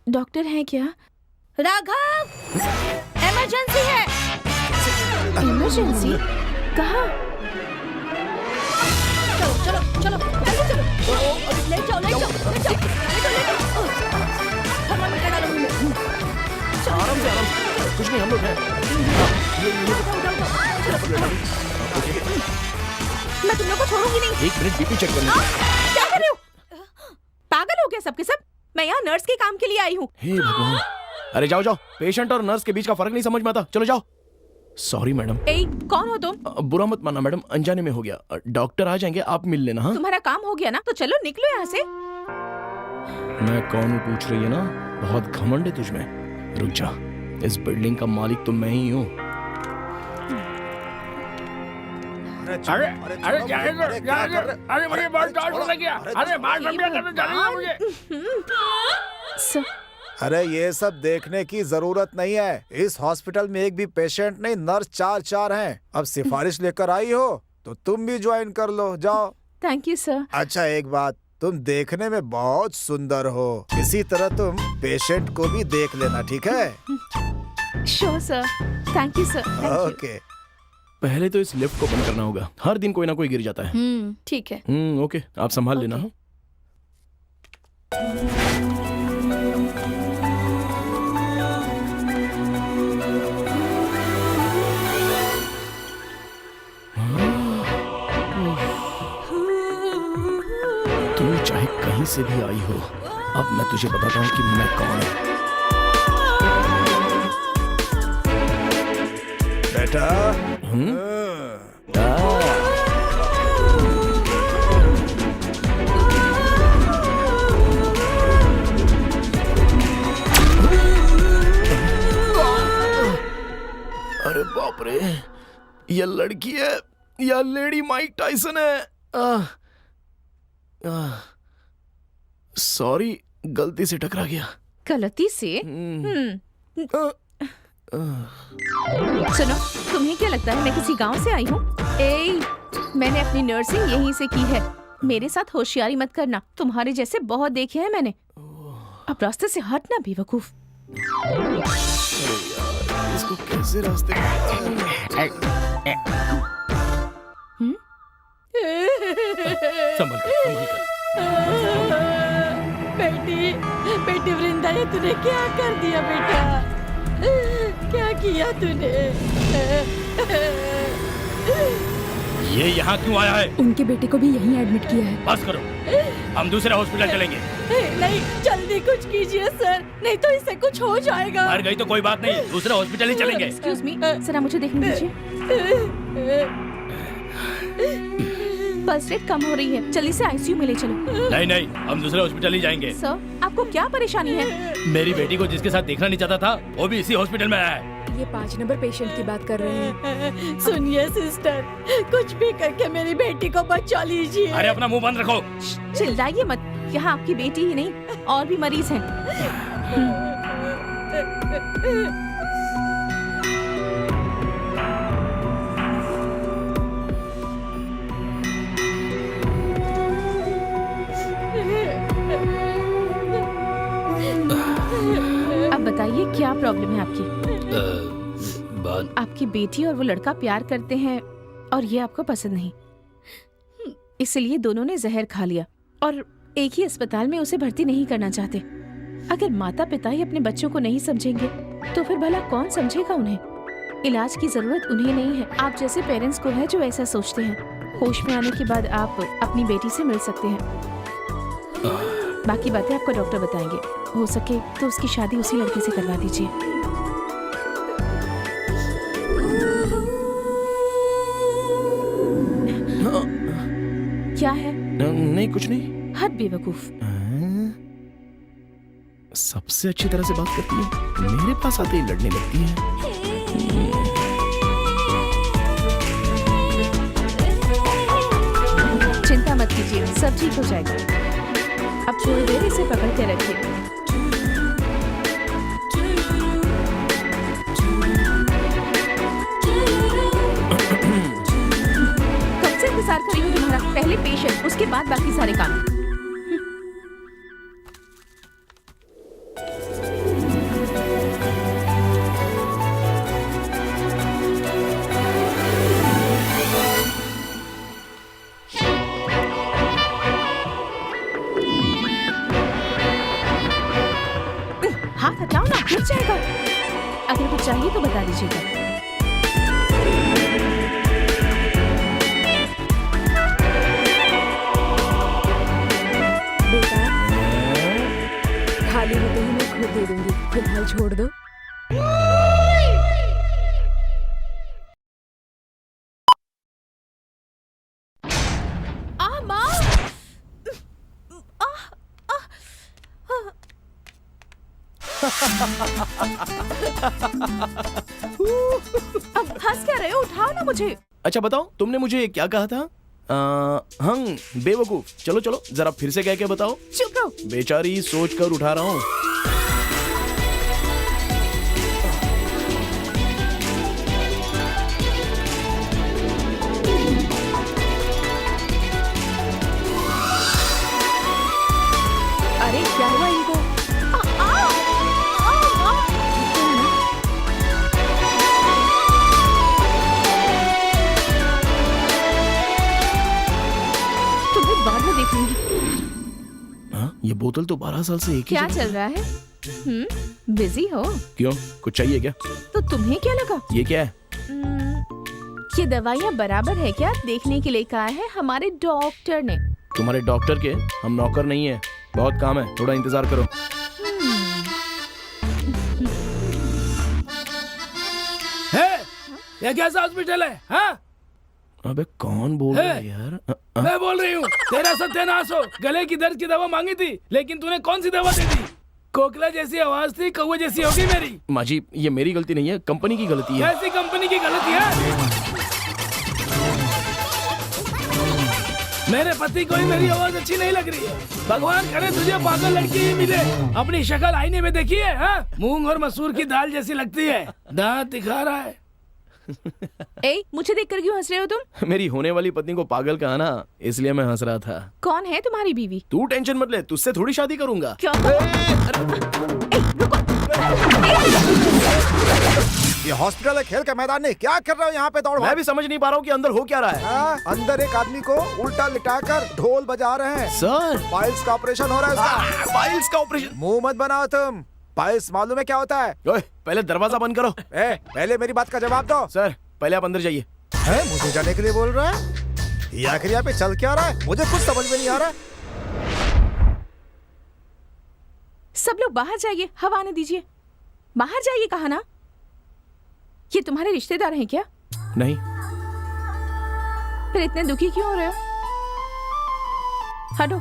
डॉक्टर है क्या? राघव, इमरजेंसी है। इमरजेंसी? कहाँ? चलो चलो चलो जल्दी चलो। ले जाओ ले जाओ ले जाओ ले जाओ। थर्मामीटर डालो मुंह में। आराम से, कुछ नहीं, हम लोग हैं। उठाओ, उठाओ, उठाओ। मैं तुम लोग को छोड़ूंगी नहीं। एक मिनट बीपी चेक करने क्या कर रहे हो? पागल हो गया सबके सब? मैं यहाँ नर्स के काम के लिए आई हूँ। हे भगवान। अरे जाओ जाओ, पेशेंट और नर्स के बीच का फर्क नहीं समझ में आता। चलो जाओ। Sorry madam. कौन हो तुम? बुरा मत मानना मैडम, अनजाने में हो गया। डॉक्टर आ जाएंगे, आप मिल लेना। हाँ, तुम्हारा काम हो गया ना, तो चलो निकलो यहाँ से। मैं कौन हूँ पूछ रही है ना? बहुत घमंड है तुझमें। रुक जा, इस बिल्डिंग का मालिक तो मैं ही हूँ। अरे मुझे बहुत डर लग गया। अरे अरे ये सब देखने की जरूरत नहीं है। इस हॉस्पिटल में एक भी पेशेंट नहीं, नर्स 4 हैं। अब सिफारिश लेकर आई हो तो तुम भी ज्वाइन कर लो, जाओ। Thank you sir. अच्छा एक बात, तुम देखने में बहुत सुंदर हो, इसी तरह तुम पेशेंट को भी देख लेना, ठीक है? Sure sir, thank you sir. Okay. पहले तो इस लिफ्ट को बंद करना होगा, हर दिन कोई ना कोई गिर जाता है। ठीक है। ओके, आप संभाल लेना। हाँ? तू चाहे कहीं से भी आई हो, अब मैं तुझे बताता हूँ कि मैं कौन हूँ। बेटा अरे बाप रे, ये लड़की है या लेडी माइक टाइसन है? सॉरी, गलती से टकरा गया। गलती से? सुनो, तुम्हें क्या लगता है मैं किसी गांव से आई हूँ? मैंने अपनी नर्सिंग यहीं से की है। मेरे साथ होशियारी मत करना, तुम्हारे जैसे बहुत देखे हैं मैंने। अब रास्ते से हटना बेवकूफ। इसको कैसे रास्ते संभल कर। बेटी वृंदा, ये तूने क्या कर दिया बेटा? क्या किया तूने? ये यहाँ क्यों आया है? उनके बेटे को भी यहीं एडमिट किया है। बस करो, हम दूसरे हॉस्पिटल चलेंगे। नहीं, जल्दी कुछ कीजिए सर, नहीं तो इससे कुछ हो जाएगा। मर गई तो कोई बात नहीं, दूसरे हॉस्पिटल ही चलेंगे। एक्सक्यूज मी, जरा मुझे देखने दीजिए। पल्स रेट कम हो रही है, जल्दी से आईसीयू में ले चलो। नहीं, हम दूसरे हॉस्पिटल ही जाएंगे। सर, आपको क्या परेशानी है? मेरी बेटी को जिसके साथ देखना नहीं चाहता था, वो भी इसी हॉस्पिटल में आया है। ये 5 नंबर पेशेंट की बात कर रहे हैं। सुनिए सिस्टर, कुछ भी करके मेरी बेटी को बचा लीजिए। अरे अपना मुंह बंद रखो। चिल्लाइए मत, यहाँ आपकी बेटी ही नहीं और भी मरीज हैं। अब बताइए क्या प्रॉब्लम है आपकी? आपकी बेटी और वो लड़का प्यार करते हैं और ये आपको पसंद नहीं, इसलिए दोनों ने जहर खा लिया और एक ही अस्पताल में उसे भर्ती नहीं करना चाहते। अगर माता पिता ही अपने बच्चों को नहीं समझेंगे तो फिर भला कौन समझेगा उन्हें? इलाज की जरूरत उन्हें नहीं है, आप जैसे पेरेंट्स को है जो ऐसा सोचते हैं। होश में आने के बाद आप अपनी बेटी से मिल सकते हैं। बाकी बातें आपको डॉक्टर बताएंगे। हो सके तो उसकी शादी उसी लड़के से करवा दीजिए। क्या है? नहीं, कुछ नहीं। हद बेवकूफ। सबसे अच्छी तरह से बात करती है, मेरे पास आते ही लड़ने लगती है। चिंता मत कीजिए, सब ठीक हो जाएगा। अब थोड़ी देर इसे पकड़ के रखिए। कब से इंतजार कर रही हूँ तुम्हारा? पहले पेशेंट, उसके बाद बाकी सारे काम। हाथ हटाओ ना, गिर जाएगा। अगर कुछ चाहिए तो बता दीजिएगा। फिर दे दूंगी, फिलहाल छोड़ दो। माँ। अब हंस क्या रहे हो? उठाओ ना मुझे। अच्छा बताओ, तुमने मुझे क्या कहा था? बेवकूफ। चलो चलो, जरा फिर से कह के बताओ। चुप रहो। बेचारी सोच कर उठा रहा हूँ। अरे क्या हुआ इनको? तुम्हें बाद में देखूंगी। हाँ, ये बोतल तो 12 साल से एक ही क्या जगह- चल रहा है? बिजी हो? क्यों, कुछ चाहिए क्या? तो तुम्हें क्या लगा? ये क्या है? ये दवाइयाँ बराबर है क्या देखने के लिए कहा है हमारे डॉक्टर ने। तुम्हारे डॉक्टर के हम नौकर नहीं है, बहुत काम है, थोड़ा इंतजार करो। ये कैसा हॉस्पिटल है? हाँ? अबे कौन बोल रहा है यार? मैं बोल रही हूँ, तेरा सत्यानाश हो। गले की दर्द की दवा मांगी थी, लेकिन तूने कौन सी दवा दे दी? कोकला जैसी आवाज थी, कौवे जैसी होगी मेरी। माजी, ये मेरी गलती नहीं है, कंपनी की गलती है। कैसी कंपनी की गलती है? मेरे पति को ही मेरी आवाज अच्छी नहीं लग रही है। भगवान करे तुझे पागल लड़की ही मिले। अपनी शक्ल आईने में देखी है? हाँ? मूंग और मसूर की दाल जैसी लगती है, दांत दिखा रहा है। ए, मुझे देखकर क्यों हंस रहे हो तुम? मेरी होने वाली पत्नी को पागल कहा ना, इसलिए मैं हंस रहा था। कौन है तुम्हारी बीवी? तू टेंशन मत ले, तुझसे थोड़ी शादी करूंगा। क्या? ये हॉस्पिटल है, खेल का मैदान नहीं। क्या कर रहे हो यहाँ पे दौड़? मैं भी समझ नहीं पा रहा हूँ कि अंदर हो क्या रहा है। अंदर एक आदमी को उल्टा लिटाकर ढोल बजा रहे हैं। सर, पाइल्स का ऑपरेशन हो रहा है उसका। पाइल्स का ऑपरेशन? मुंह मत बनाओ तुम। पाइल्स मालूम है क्या होता है? ओए, पहले दरवाजा बंद करो। पहले मेरी बात का जवाब दो। सर, पहले आप अंदर जाइए। मुझे जाने के लिए बोल रहा है? ये आखिर यहाँ पे चल क्या रहा है? मुझे कुछ समझ में नहीं आ रहा। सब लोग बाहर जाइए, हवा आने दीजिए। बाहर जाइए कहा ना? ये तुम्हारे रिश्तेदार हैं क्या? नहीं। फिर इतने दुखी क्यों हो रहे हो? हटो।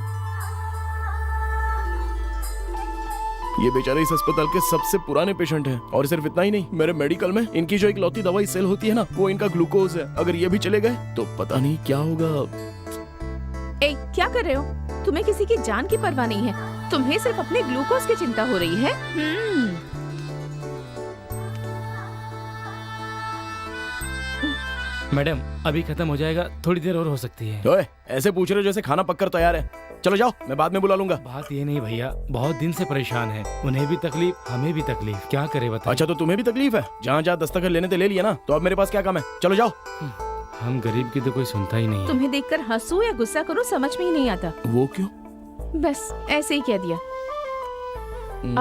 ये बेचारे इस अस्पताल के सबसे पुराने पेशेंट हैं, और सिर्फ इतना ही नहीं, मेरे मेडिकल में इनकी जो इकलौती दवाई सेल होती है ना, वो इनका ग्लूकोज है। अगर ये भी चले गए तो पता नहीं क्या होगा। ए, क्या कर रहे हो? तुम्हें किसी की जान की परवाह नहीं है, तुम्हें सिर्फ अपने ग्लूकोज की चिंता हो रही है। मैडम, अभी खत्म हो जाएगा, थोड़ी देर और हो सकती है। ओए, ऐसे पूछ रहे हो जैसे खाना पककर तैयार है। चलो जाओ, मैं बाद में बुला लूंगा। बात ये नहीं भैया, बहुत दिन से परेशान है, उन्हें भी तकलीफ, हमें भी तकलीफ, क्या करे बताओ। अच्छा, तो तुम्हें भी तकलीफ है? जहाँ जहाँ दस्तखत लेने थे ले लिया ना, तो अब मेरे पास क्या काम है? चलो जाओ। हम गरीब की तो कोई सुनता ही नहीं है। तुम्हें देखकर हंसू या गुस्सा करूं समझ में ही नहीं आता। वो क्यों? बस ऐसे ही कह दिया।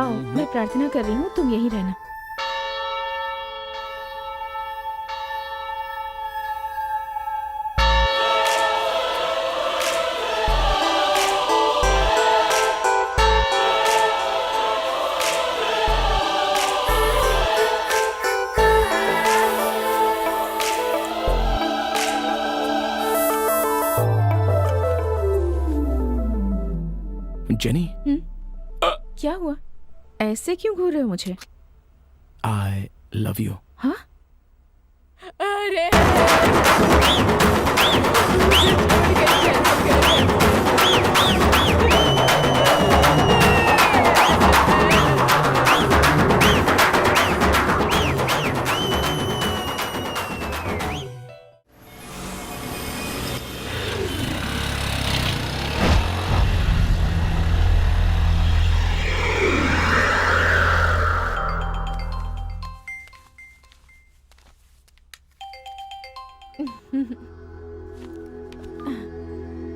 आओ, मैं प्रार्थना कर रही हूँ, तुम यहीं रहना। जेनी, क्या हुआ? ऐसे क्यों घूर रहे हो मुझे? I love you. हाँ? अरे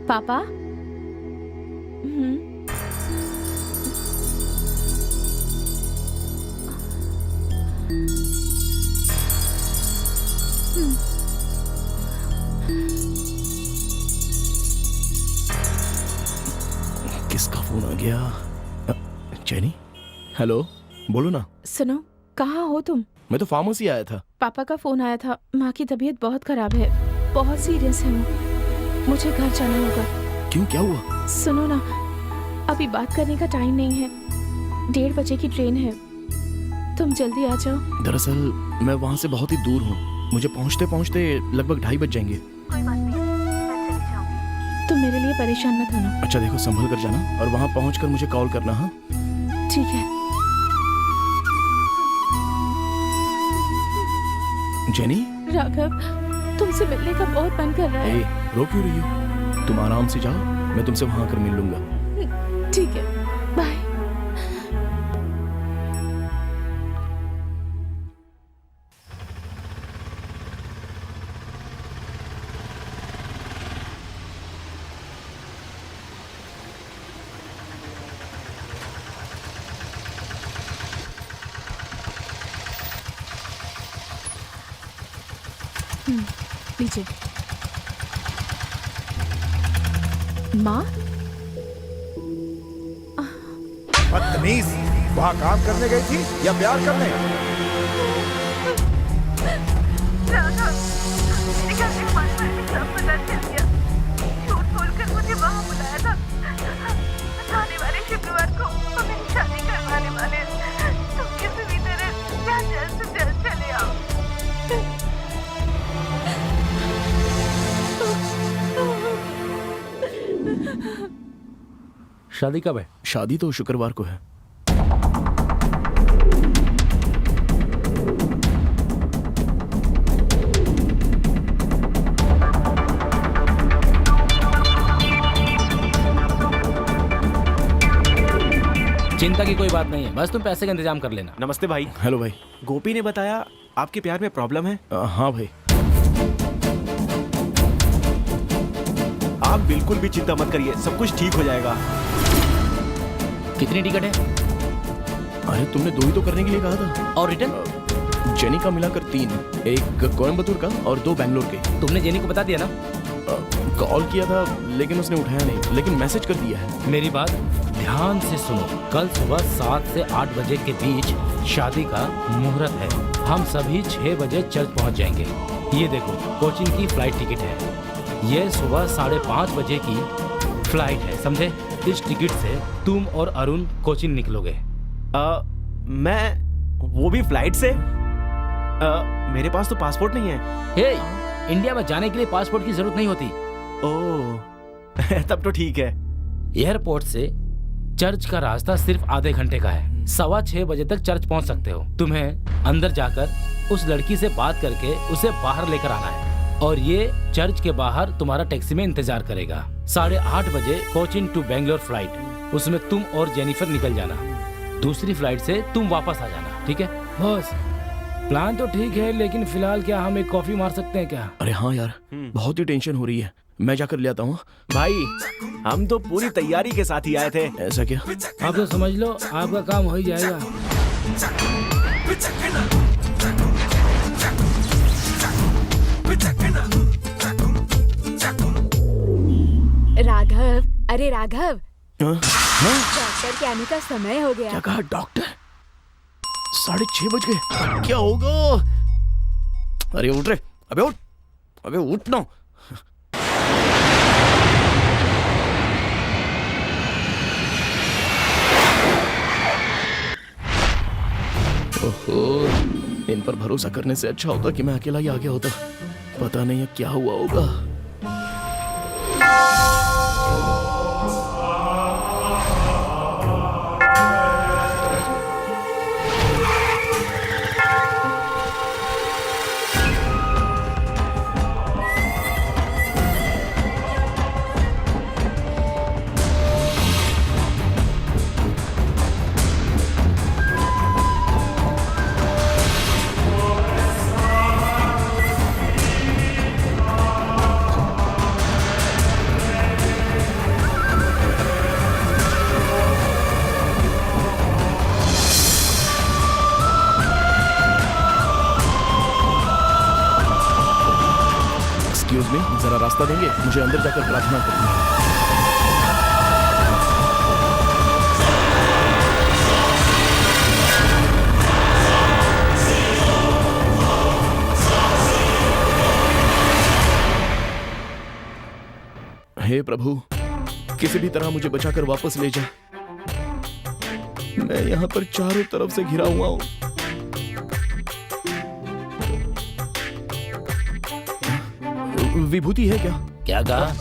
पापा? किसका फोन आ गया? जेनी? हेलो, बोलो ना। सुनो, कहाँ हो तुम? मैं तो फार्मेसी आया था। पापा का फोन आया था, माँ की तबीयत बहुत खराब है, बहुत सीरियस है वो। मुझे घर जाना होगा। क्यों, क्या हुआ? सुनो ना, अभी बात करने का टाइम नहीं है, 1:30 बजे की ट्रेन है, तुम जल्दी आ जाओ। दरअसल मैं वहाँ से बहुत ही दूर हूँ, मुझे पहुँचते पहुँचते लगभग 2:30 बज जाएंगे। तुम मेरे लिए परेशान मत होना। अच्छा देखो, संभल कर जाना और वहाँ पहुँचकर मुझे कॉल करना। हाँ ठीक है। जेनी। राघव, तुमसे मिलने का बहुत मन कर रहा है। रो क्यों रही हो? तुम आराम से जाओ, मैं तुमसे वहाँ आकर मिल लूंगा। ठीक है, बाय। लीजिए। माँ? बदतमीज, वहाँ काम करने गई थी या प्यार करने? झूठ बोलकर मुझे वहाँ बुलाया था। आने वाले शुक्रवार को वो मेरी शादी करवाने वाले हैं। तुम किसी भी तरह यहाँ जल्द से जल्द चले आओ। शादी कब है? शादी तो शुक्रवार को है। चिंता की कोई बात नहीं है, बस तुम पैसे का इंतजाम कर लेना। नमस्ते भाई। हेलो भाई। गोपी ने बताया आपके प्यार में प्रॉब्लम है। हाँ भाई। आप बिल्कुल भी चिंता मत करिए, सब कुछ ठीक हो जाएगा। कितनी टिकट है? अरे तुमने 2 ही तो करने के लिए कहा था। और रिटर्न? जेनी का मिलाकर 3, एक कोयम्बतूर का और 2 बैंगलोर के। तुमने जेनी को बता दिया ना? कॉल किया था लेकिन उसने उठाया नहीं, लेकिन मैसेज कर दिया है। मेरी बात ध्यान से सुनो, कल सुबह 7 से 8 बजे के बीच शादी का मुहूर्त है। हम सभी 6 बजे चर्च पहुंच जाएंगे। ये देखो, कोचिंग की फ्लाइट टिकट है। ये सुबह 5:30 बजे की फ्लाइट है, समझे? इस टिकट से तुम और अरुण कोचिंग निकलोगे। मैं वो भी फ्लाइट से? मेरे पास तो पासपोर्ट नहीं है। हे, इंडिया में जाने के लिए पासपोर्ट की जरूरत नहीं होती। ओह तब तो ठीक है। एयरपोर्ट से चर्च का रास्ता सिर्फ आधे घंटे का है। 6:15 बजे तक चर्च पहुंच सकते हो। तुम्हें अंदर जाकर उस लड़की से बात करके उसे बाहर लेकर आना है और ये चर्च के बाहर तुम्हारा टैक्सी में इंतजार करेगा। 8:30 बजे कोचिन टू बेंगलोर फ्लाइट, उसमें तुम और जेनिफर निकल जाना। दूसरी फ्लाइट से तुम वापस आ जाना, ठीक है? बॉस, प्लान तो ठीक है, लेकिन फिलहाल क्या हम एक कॉफी मार सकते हैं क्या? अरे हाँ यार, बहुत ही टेंशन हो रही है, मैं जाकर ले आता हूँ। भाई हम तो पूरी तैयारी के साथ ही आए थे। ऐसा क्या? आप तो समझ लो आपका काम हो ही जाएगा। राघव, अरे राघव, हाँ? डॉक्टर के आने का समय हो गया। क्या कहा डॉक्टर? 6:30 बज गए, क्या होगा? अरे उठ रे, अबे उठ, अबे उठ ना। ओहो, इन पर भरोसा करने से अच्छा होता कि मैं अकेला ही आ गया होता। पता नहीं अब क्या हुआ होगा। एक्सक्यूज मी, जरा रास्ता देंगे? मुझे अंदर जाकर प्रार्थना करनी है। हे प्रभु, किसी भी तरह मुझे बचाकर वापस ले जा। मैं यहाँ पर चारों तरफ से घिरा हुआ हूँ। विभूति है क्या? क्या कहा?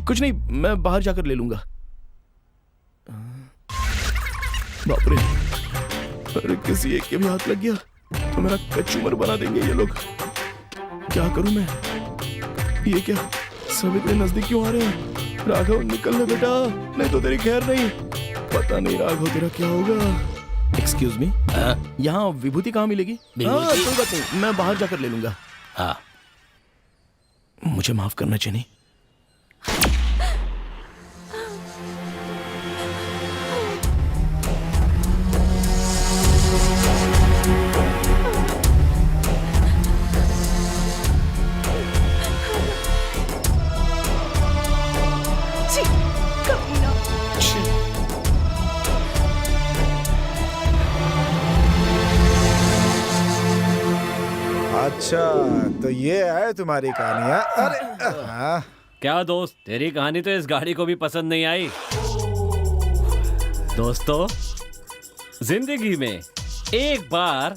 कुछ नहीं, मैं बाहर जाकर ले लूंगा। बाप रे, अरे किसी एक के भी हाथ लग गया तो मेरा कचूमर बना देंगे ये लोग। क्या करूं मैं? ये क्या, सब इतने नजदीक क्यों आ रहे हैं? राघव निकल ले बेटा, नहीं तो तेरी खैर नहीं। पता नहीं राघव तेरा क्या होगा। एक्सक्यूज मी, यहाँ विभूति कहाँ मिलेगी? हाँ, कोई बात नहीं, मैं बाहर जाकर ले लूंगा। हाँ, मुझे माफ करना चाहिए। अच्छा, तो ये है तुम्हारी कहानियाँ। अरे हाँ। क्या दोस्त, तेरी कहानी तो इस गाड़ी को भी पसंद नहीं आई। दोस्तों, जिंदगी में एक बार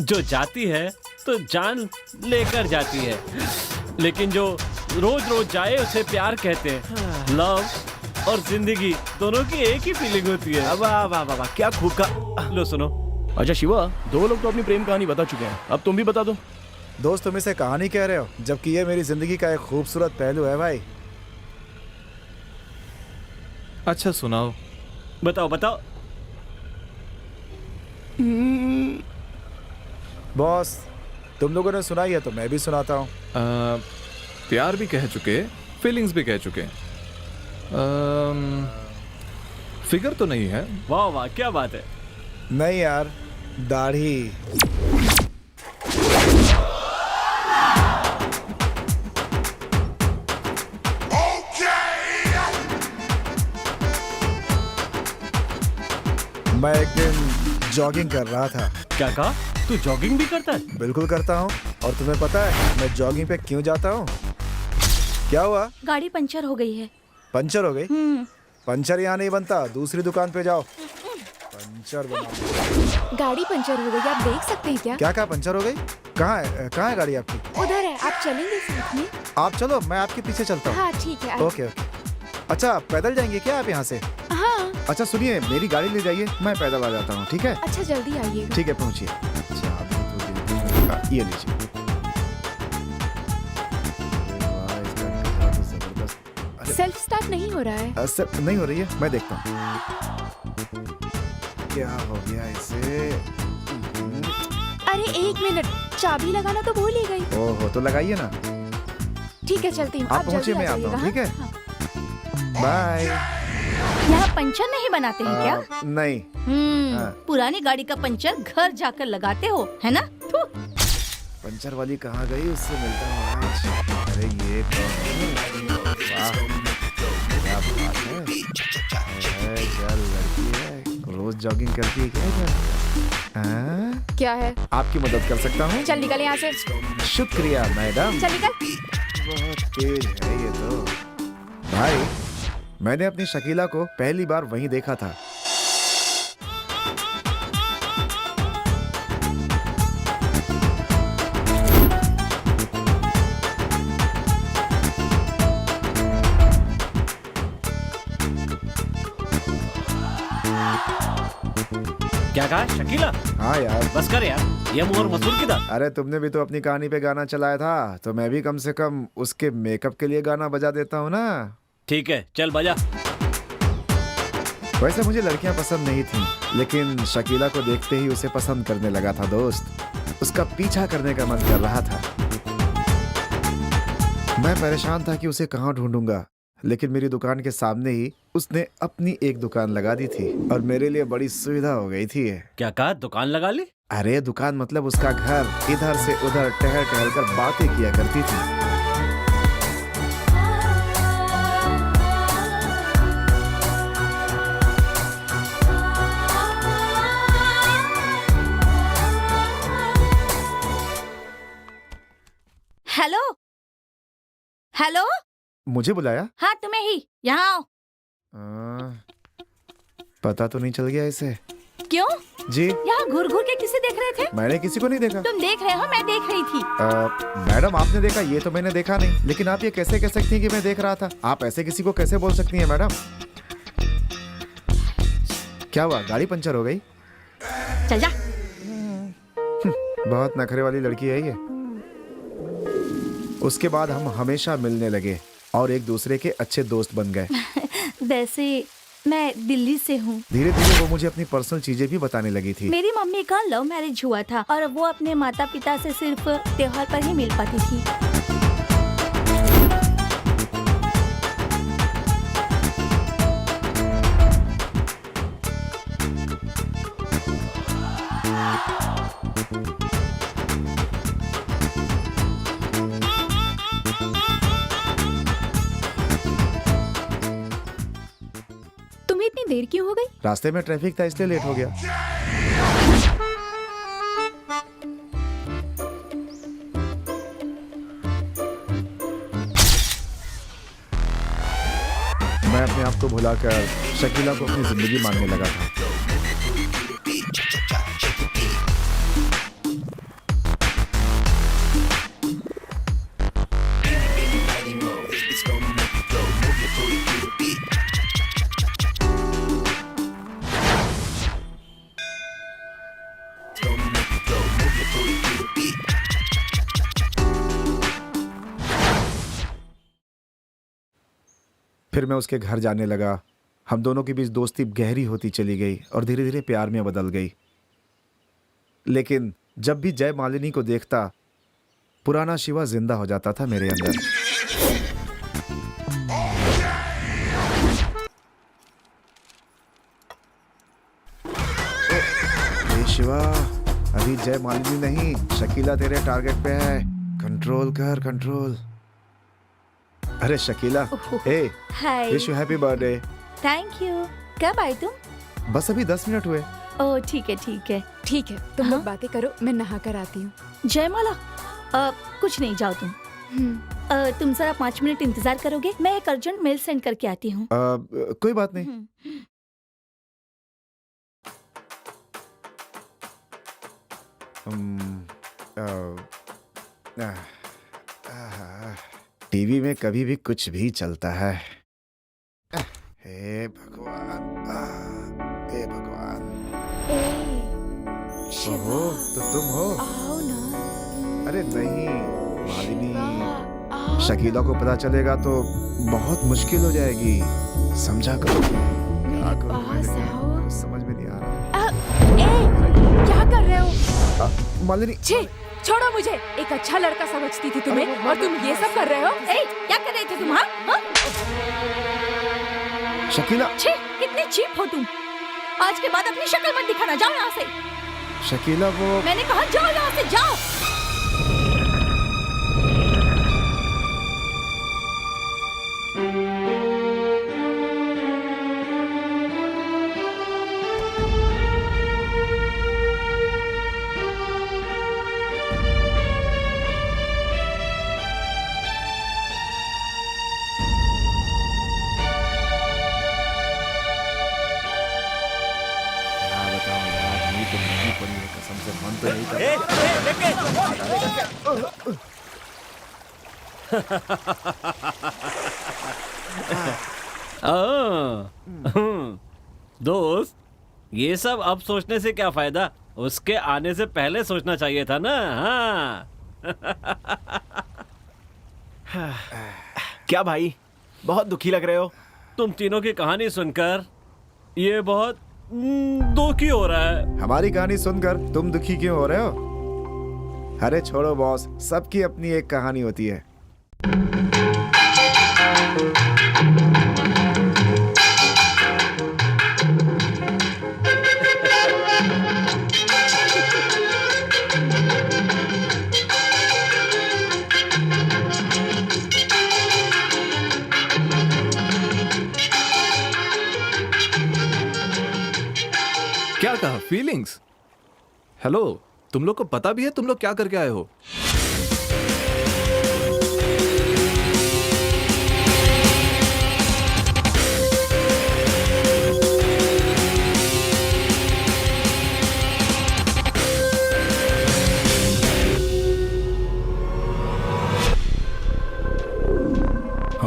जो जाती है तो जान लेकर जाती है, लेकिन जो रोज रोज जाए उसे प्यार कहते हैं। लव और जिंदगी दोनों की एक ही फीलिंग होती है। वाह वाह वाह, क्या खूब का। लो सुनो। अच्छा शिवा, दो लोग तो अपनी प्रेम कहानी बता चुके हैं, अब तुम भी बता दो। दोस्त, तुम इसे कहानी कह रहे हो, जबकि ये मेरी जिंदगी का एक खूबसूरत पहलू है भाई। अच्छा सुनाओ। बताओ बताओ। बॉस, तुम लोगों ने सुनाई है तो मैं भी सुनाता हूँ। प्यार भी कह चुके, फीलिंग्स भी कह चुके। फिगर तो नहीं है। वाह वाह, क्या बात है। नहीं यार, दाढ़ी। मैं एक दिन जॉगिंग कर रहा था। क्या कहा? तू जॉगिंग भी करता है? बिल्कुल करता हूँ। और तुम्हें पता है मैं जॉगिंग पे क्यों जाता हूँ? क्या हुआ? गाड़ी पंचर हो गई है। पंचर हो गई? पंचर यहाँ नहीं बनता, दूसरी दुकान पे जाओ, पंचर बना। गाड़ी पंचर हो गई, आप देख सकते हैं क्या? क्या पंचर हो गई? कहाँ है गाड़ी आपकी? उधर है, आप चलेंगे साथ में? आप चलो, मैं आपके पीछे चलता हूँ। हाँ ठीक है। Okay okay. अच्छा, पैदल जाएंगे क्या आप यहाँ से? हाँ। अच्छा सुनिए, मेरी गाड़ी ले जाइए, मैं पैदल आ जाता हूँ, ठीक है? अच्छा जल्दी आइएगा। ठीक है, पहुँचिए। ये लीजिए। सेल्फ स्टार्ट नहीं हो रहा है। नहीं हो रही है, मैं देखता हूँ क्या हो गया इसे। अरे एक मिनट, चाबी लगाना तो भूल ही गई। ओहो, तो लगाइए ना। ठीक है, चलती हूँ। आप पहुँचे, मैं आता हूँ, ठीक है? बाय। यहाँ पंचर नहीं बनाते हैं क्या? नहीं। पुरानी गाड़ी का पंचर घर जाकर लगाते हो, है ना? पंचर वाली कहाँ गई, उससे मिलता हूँ आज। अरे ये कौन है? क्या बात है? क्या लड़की है, रोज जॉगिंग करती है क्या? क्या है? आपकी मदद कर सकता हूँ? चल निकल यहाँ से। शुक्रिया मैडम। चल निकल। बहुत तेज है ये तो। भाई, मैंने अपनी शकीला को पहली बार वहीं देखा था। क्या कहा? शकीला? हाँ यार। बस कर यार, ये मुंह और मसूर किधर? अरे तुमने भी तो अपनी कहानी पे गाना चलाया था, तो मैं भी कम से कम उसके मेकअप के लिए गाना बजा देता हूँ ना। ठीक है, चल बजा। वैसे मुझे लड़कियां पसंद नहीं थीं, लेकिन शकीला को देखते ही उसे पसंद करने लगा था दोस्त। उसका पीछा करने का मन कर रहा था। मैं परेशान था कि उसे कहाँ ढूंढूंगा, लेकिन मेरी दुकान के सामने ही उसने अपनी एक दुकान लगा दी थी और मेरे लिए बड़ी सुविधा हो गई थी। क्या कहा? दुकान लगा ली? अरे दुकान मतलब उसका घर। इधर से उधर टहल टहल कर बातें किया करती थी। हेलो हेलो, मुझे बुलाया? हाँ तुम्हें ही। यहाँ आओ। पता तो नहीं चल गया इसे? क्यों? जी यहाँ घूर घूर के किसे देख रहे थे? मैंने किसी को नहीं देखा। तुम देख रहे हो, मैं देख रही थी। मैडम आपने देखा ये तो मैंने देखा नहीं, लेकिन आप ये कैसे कह सकती हैं कि मैं देख रहा था? आप ऐसे किसी को कैसे बोल सकती हैं मैडम? क्या हुआ, गाड़ी पंचर हो गई? चल जा। बहुत नखरे वाली लड़की है ये। उसके बाद हम हमेशा मिलने लगे और एक दूसरे के अच्छे दोस्त बन गए। वैसे मैं दिल्ली से हूँ। धीरे धीरे वो मुझे अपनी पर्सनल चीजें भी बताने लगी थी। मेरी मम्मी का लव मैरिज हुआ था और वो अपने माता पिता से सिर्फ त्योहार पर ही मिल पाती थी। तुम्हें इतनी देर क्यों हो गई? रास्ते में ट्रैफिक था इसलिए लेट हो गया। मैं अपने आप को भुलाकर शकीला को अपनी जिंदगी मानने लगा था। फिर मैं उसके घर जाने लगा। हम दोनों के बीच दोस्ती गहरी होती चली गई और धीरे धीरे प्यार में बदल गई। लेकिन जब भी जय मालिनी को देखता, पुराना शिवा जिंदा हो जाता था मेरे अंदर। ए शिवा, अभी जय मालिनी नहीं, शकीला तेरे टारगेट पे है। कंट्रोल कर, कंट्रोल। अरे Shakeela, hey, wish you happy birthday. Thank you. कब आए तुम? बस अभी 10 मिनट हुए। ओह ठीक है ठीक है। ठीक है, तुम लोग बातें करो, मैं नहा कर आती हूँ। जयमाला, कुछ नहीं, जाओ तुम। तुम जरा 5 मिनट इंतजार करोगे? मैं एक अर्जेंट मेल सेंड करके आती हूँ। कोई बात नहीं। टीवी में कभी भी कुछ भी चलता है। हे भगवान, हे भगवान। ओहो, तो तुम हो? आओ ना। अरे नहीं मालिनी, शकीला को पता चलेगा तो बहुत मुश्किल हो जाएगी। समझा करो। क्या करूं मैं, लेकिन समझ में नहीं आ रहा। क्या कर रहे हो? मालिनी, छे, छोड़ो मुझे। एक अच्छा लड़का समझती थी तुम्हें और तुम ये सब कर रहे हो। क्या कर रहे थे तुम? हाँ? शकीला, छे, कितने चीप हो तुम। आज के बाद अपनी शक्ल मत दिखाना, जाओ यहाँ से। शकीला वो, मैंने कहा जाओ यहाँ से, जाओ। दोस्त, ये सब अब सोचने से क्या फायदा? उसके आने से पहले सोचना चाहिए था ना। हाँ। क्या भाई, बहुत दुखी लग रहे हो? तुम तीनों की कहानी सुनकर ये बहुत दुखी हो रहा है। हमारी कहानी सुनकर तुम दुखी क्यों हो रहे हो? अरे छोड़ो बॉस, सबकी अपनी एक कहानी होती है। क्या कहा? फीलिंग्स? हेलो, तुम लोग को पता भी है तुम लोग क्या करके आए हो? क्या कहा? फीलिंग्स? हेलो, तुम लोग को पता भी है तुम लोग क्या करके आए हो? तुम लोग को पता भी है तुम लोग क्या करके आए हो? क्या कहा? फीलिंग्स? हेलो, तुम लोग को पता भी है तुम लोग क्या करके आए हो? क्या कहा? फीलिंग्स? हेलो, तुम लोग को पता भी है तुम लोग क्या करके आए हो?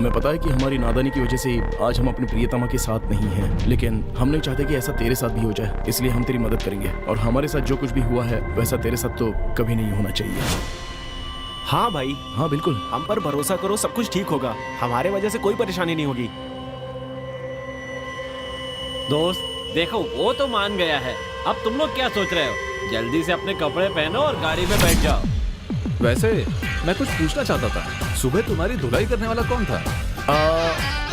हमें पता है कि हमारी नादानी की वजह से ही आज हम अपनी प्रियतमा के साथ नहीं हैं, लेकिन हम नहीं चाहते कि ऐसा तेरे साथ भी हो जाए, इसलिए हम तेरी मदद करेंगे और हमारे साथ जो कुछ भी हुआ है वैसा तेरे साथ तो कभी नहीं होना चाहिए। हाँ भाई, हाँ बिल्कुल, हम पर भरोसा करो, सब कुछ ठीक होगा। हमारे वजह से कोई परेशानी नहीं होगी। दोस्त देखो, वो तो मान गया है, अब तुम लोग क्या सोच रहे हो? जल्दी से अपने कपड़े पहनो और गाड़ी में बैठ जाओ। वैसे मैं कुछ पूछना चाहता था, सुबह तुम्हारी धुलाई करने वाला कौन था?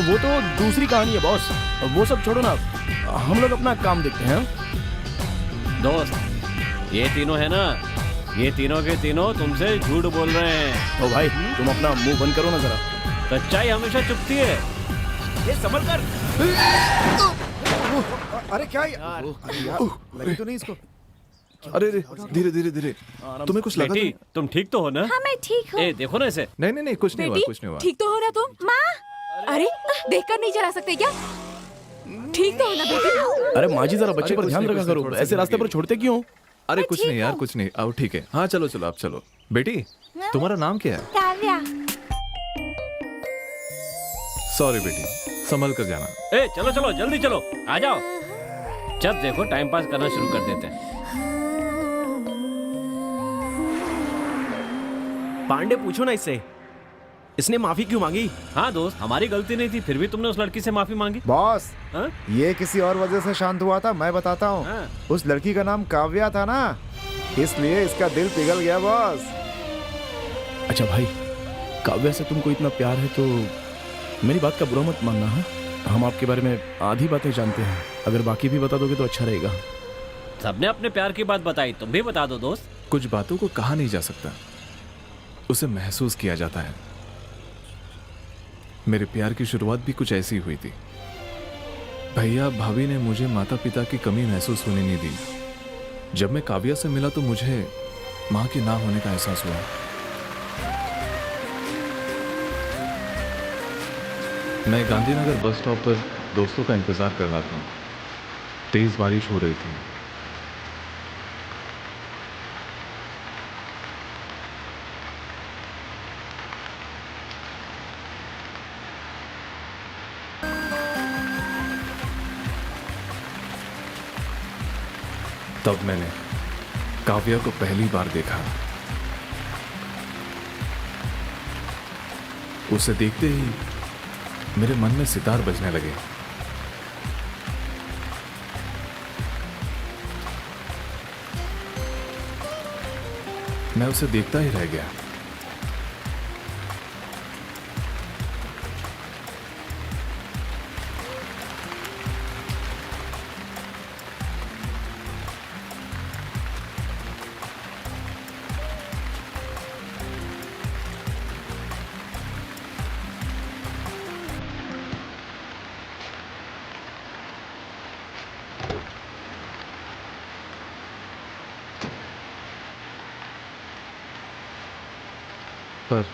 वो तो दूसरी कहानी है बॉस, वो सब छोड़ो ना, हम लोग अपना काम देखते हैं। दोस्त ये तीनों है ना, ये तीनों के तीनों तुमसे झूठ बोल रहे हैं। ओ भाई तुम अपना मुंह बंद करो ना जरा। सच्चाई हमेशा चुपती है। ये संभल कर। अरे क्या यार, लगी तो नहीं इसको? अरे धीरे धीरे धीरे, तुम्हें कुछ लगा? बेटी तुम ठीक तो हो ना? हाँ मैं ठीक हूँ। ए देखो ना इसे। नहीं नहीं नहीं, कुछ नहीं हुआ, बेटी, कुछ नहीं हुआ। ठीक तो हो ना तुम? माँ, अरे देखकर नहीं चला सकते क्या? ठीक तो हो ना बेटी? अरे माँ जी जरा बच्चे अरे पर कुछ ध्यान नहीं, रखा कुछ नहीं, करो, थोड़ा सा ऐसे रास्ते पर छोड़ते क्यों? अरे कुछ नहीं यार, कुछ नहीं, आओ ठीक है। हाँ चलो चलो, आप चलो। बेटी तुम्हारा नाम क्या है? काव्या। सॉरी बेटी, संभल कर जाना। ए चलो चलो जल्दी चलो, आ जाओ। जब देखो टाइम पास करना शुरू कर देते हैं। पांडे पूछो ना इससे, इसने माफी क्यों मांगी? हाँ दोस्त, हमारी गलती नहीं थी, फिर भी तुमने उस लड़की से माफी मांगी। बॉस, हाँ? ये किसी और वजह से शांत हुआ था, मैं बताता हूँ। हाँ। उस लड़की का नाम काव्या था ना, इसलिए इसका दिल पिघल गया बॉस। अच्छा भाई, काव्या से तुमको इतना प्यार है तो मेरी बात का बुरा मत मानना। है हम आपके बारे में आधी बातें जानते हैं, अगर बाकी भी बता दोगे तो अच्छा रहेगा। सबने अपने प्यार की बात बताई, तुम भी बता दो दोस्त। कुछ बातों को कहा नहीं जा सकता, उसे महसूस किया जाता है। मेरे प्यार की शुरुआत भी कुछ ऐसी हुई थी। भैया भाभी ने मुझे माता पिता की कमी महसूस होने नहीं दी। जब मैं काव्या से मिला तो मुझे मां के ना होने का एहसास हुआ। मैं गांधीनगर बस स्टॉप पर दोस्तों का इंतजार कर रहा था। तेज बारिश हो रही थी। तब मैंने काव्या को पहली बार देखा। उसे देखते ही मेरे मन में सितार बजने लगे। मैं उसे देखता ही रह गया। पर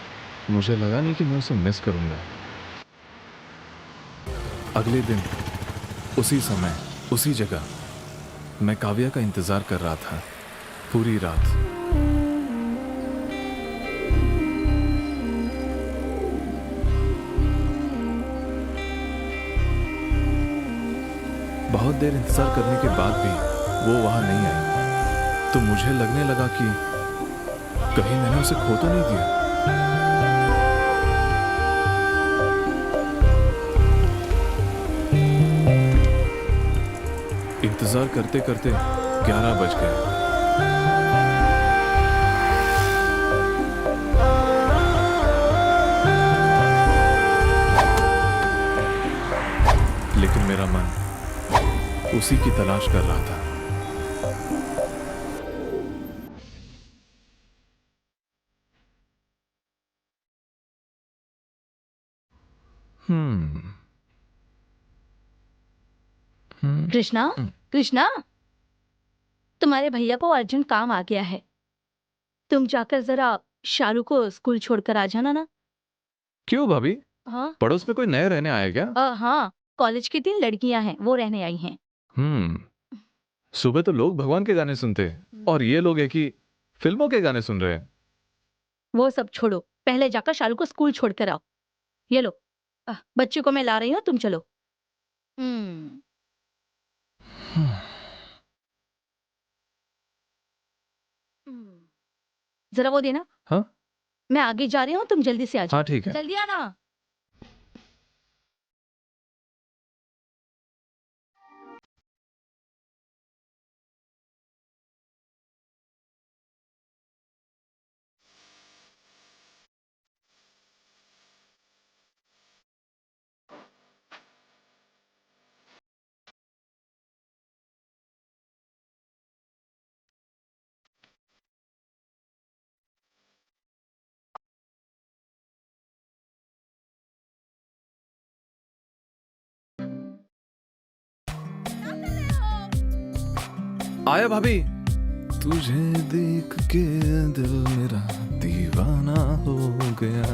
मुझे लगा नहीं कि मैं उसे मिस करूंगा। अगले दिन उसी समय उसी जगह मैं काव्या का इंतजार कर रहा था पूरी रात। बहुत देर इंतजार करने के बाद भी वो वहां नहीं आई, तो मुझे लगने लगा कि कहीं मैंने उसे खो तो नहीं दिया। इंतजार करते करते 11 बज गए। लेकिन मेरा मन उसी की तलाश कर रहा था। कृष्णा, कृष्णा, तुम्हारे भैया को अर्जेंट काम आ गया है। तुम जाकर जरा शारू को स्कूल छोड़कर आ जाना ना। क्यों भाभी? हाँ पड़ोस में कोई नए रहने आए क्या? हाँ, कॉलेज की 3 लड़कियां हैं, वो रहने आई हैं। सुबह तो लोग भगवान के गाने सुनते और ये लोग है कि फिल्मों के गाने सुन रहे हैं। वो सब छोड़ो, पहले जाकर शारू को स्कूल छोड़कर आओ। ये लो, बच्चे को मैं ला रही हूँ, तुम चलो। जरा वो देना। हाँ मैं आगे जा रही हूँ, तुम जल्दी से आ जाओ। हाँ ठीक है। जल्दी आना। आया भाभी। तुझे देख के दिल मेरा दीवाना हो गया।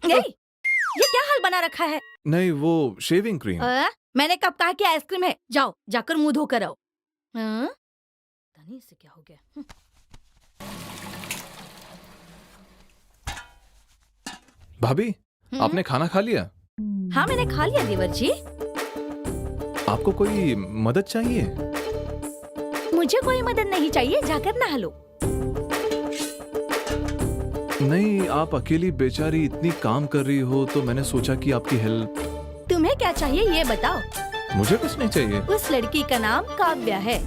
क्या है? ये क्या हाल बना रखा है? नहीं वो शेविंग क्रीम। मैंने कब कहा कि आइसक्रीम है? जाओ जाकर मुंह धो कर आओ। पता नहीं इससे क्या हो गया। भाभी आपने खाना खा लिया? हाँ मैंने खा लिया देवर जी। आपको कोई मदद चाहिए? मुझे कोई मदद नहीं चाहिए, जाकर नहा लो। नहीं, आप अकेली बेचारी इतनी काम कर रही हो तो मैंने सोचा कि आपकी हेल्प। तुम्हें क्या चाहिए ये बताओ। मुझे कुछ नहीं चाहिए। उस लड़की का नाम काव्या है,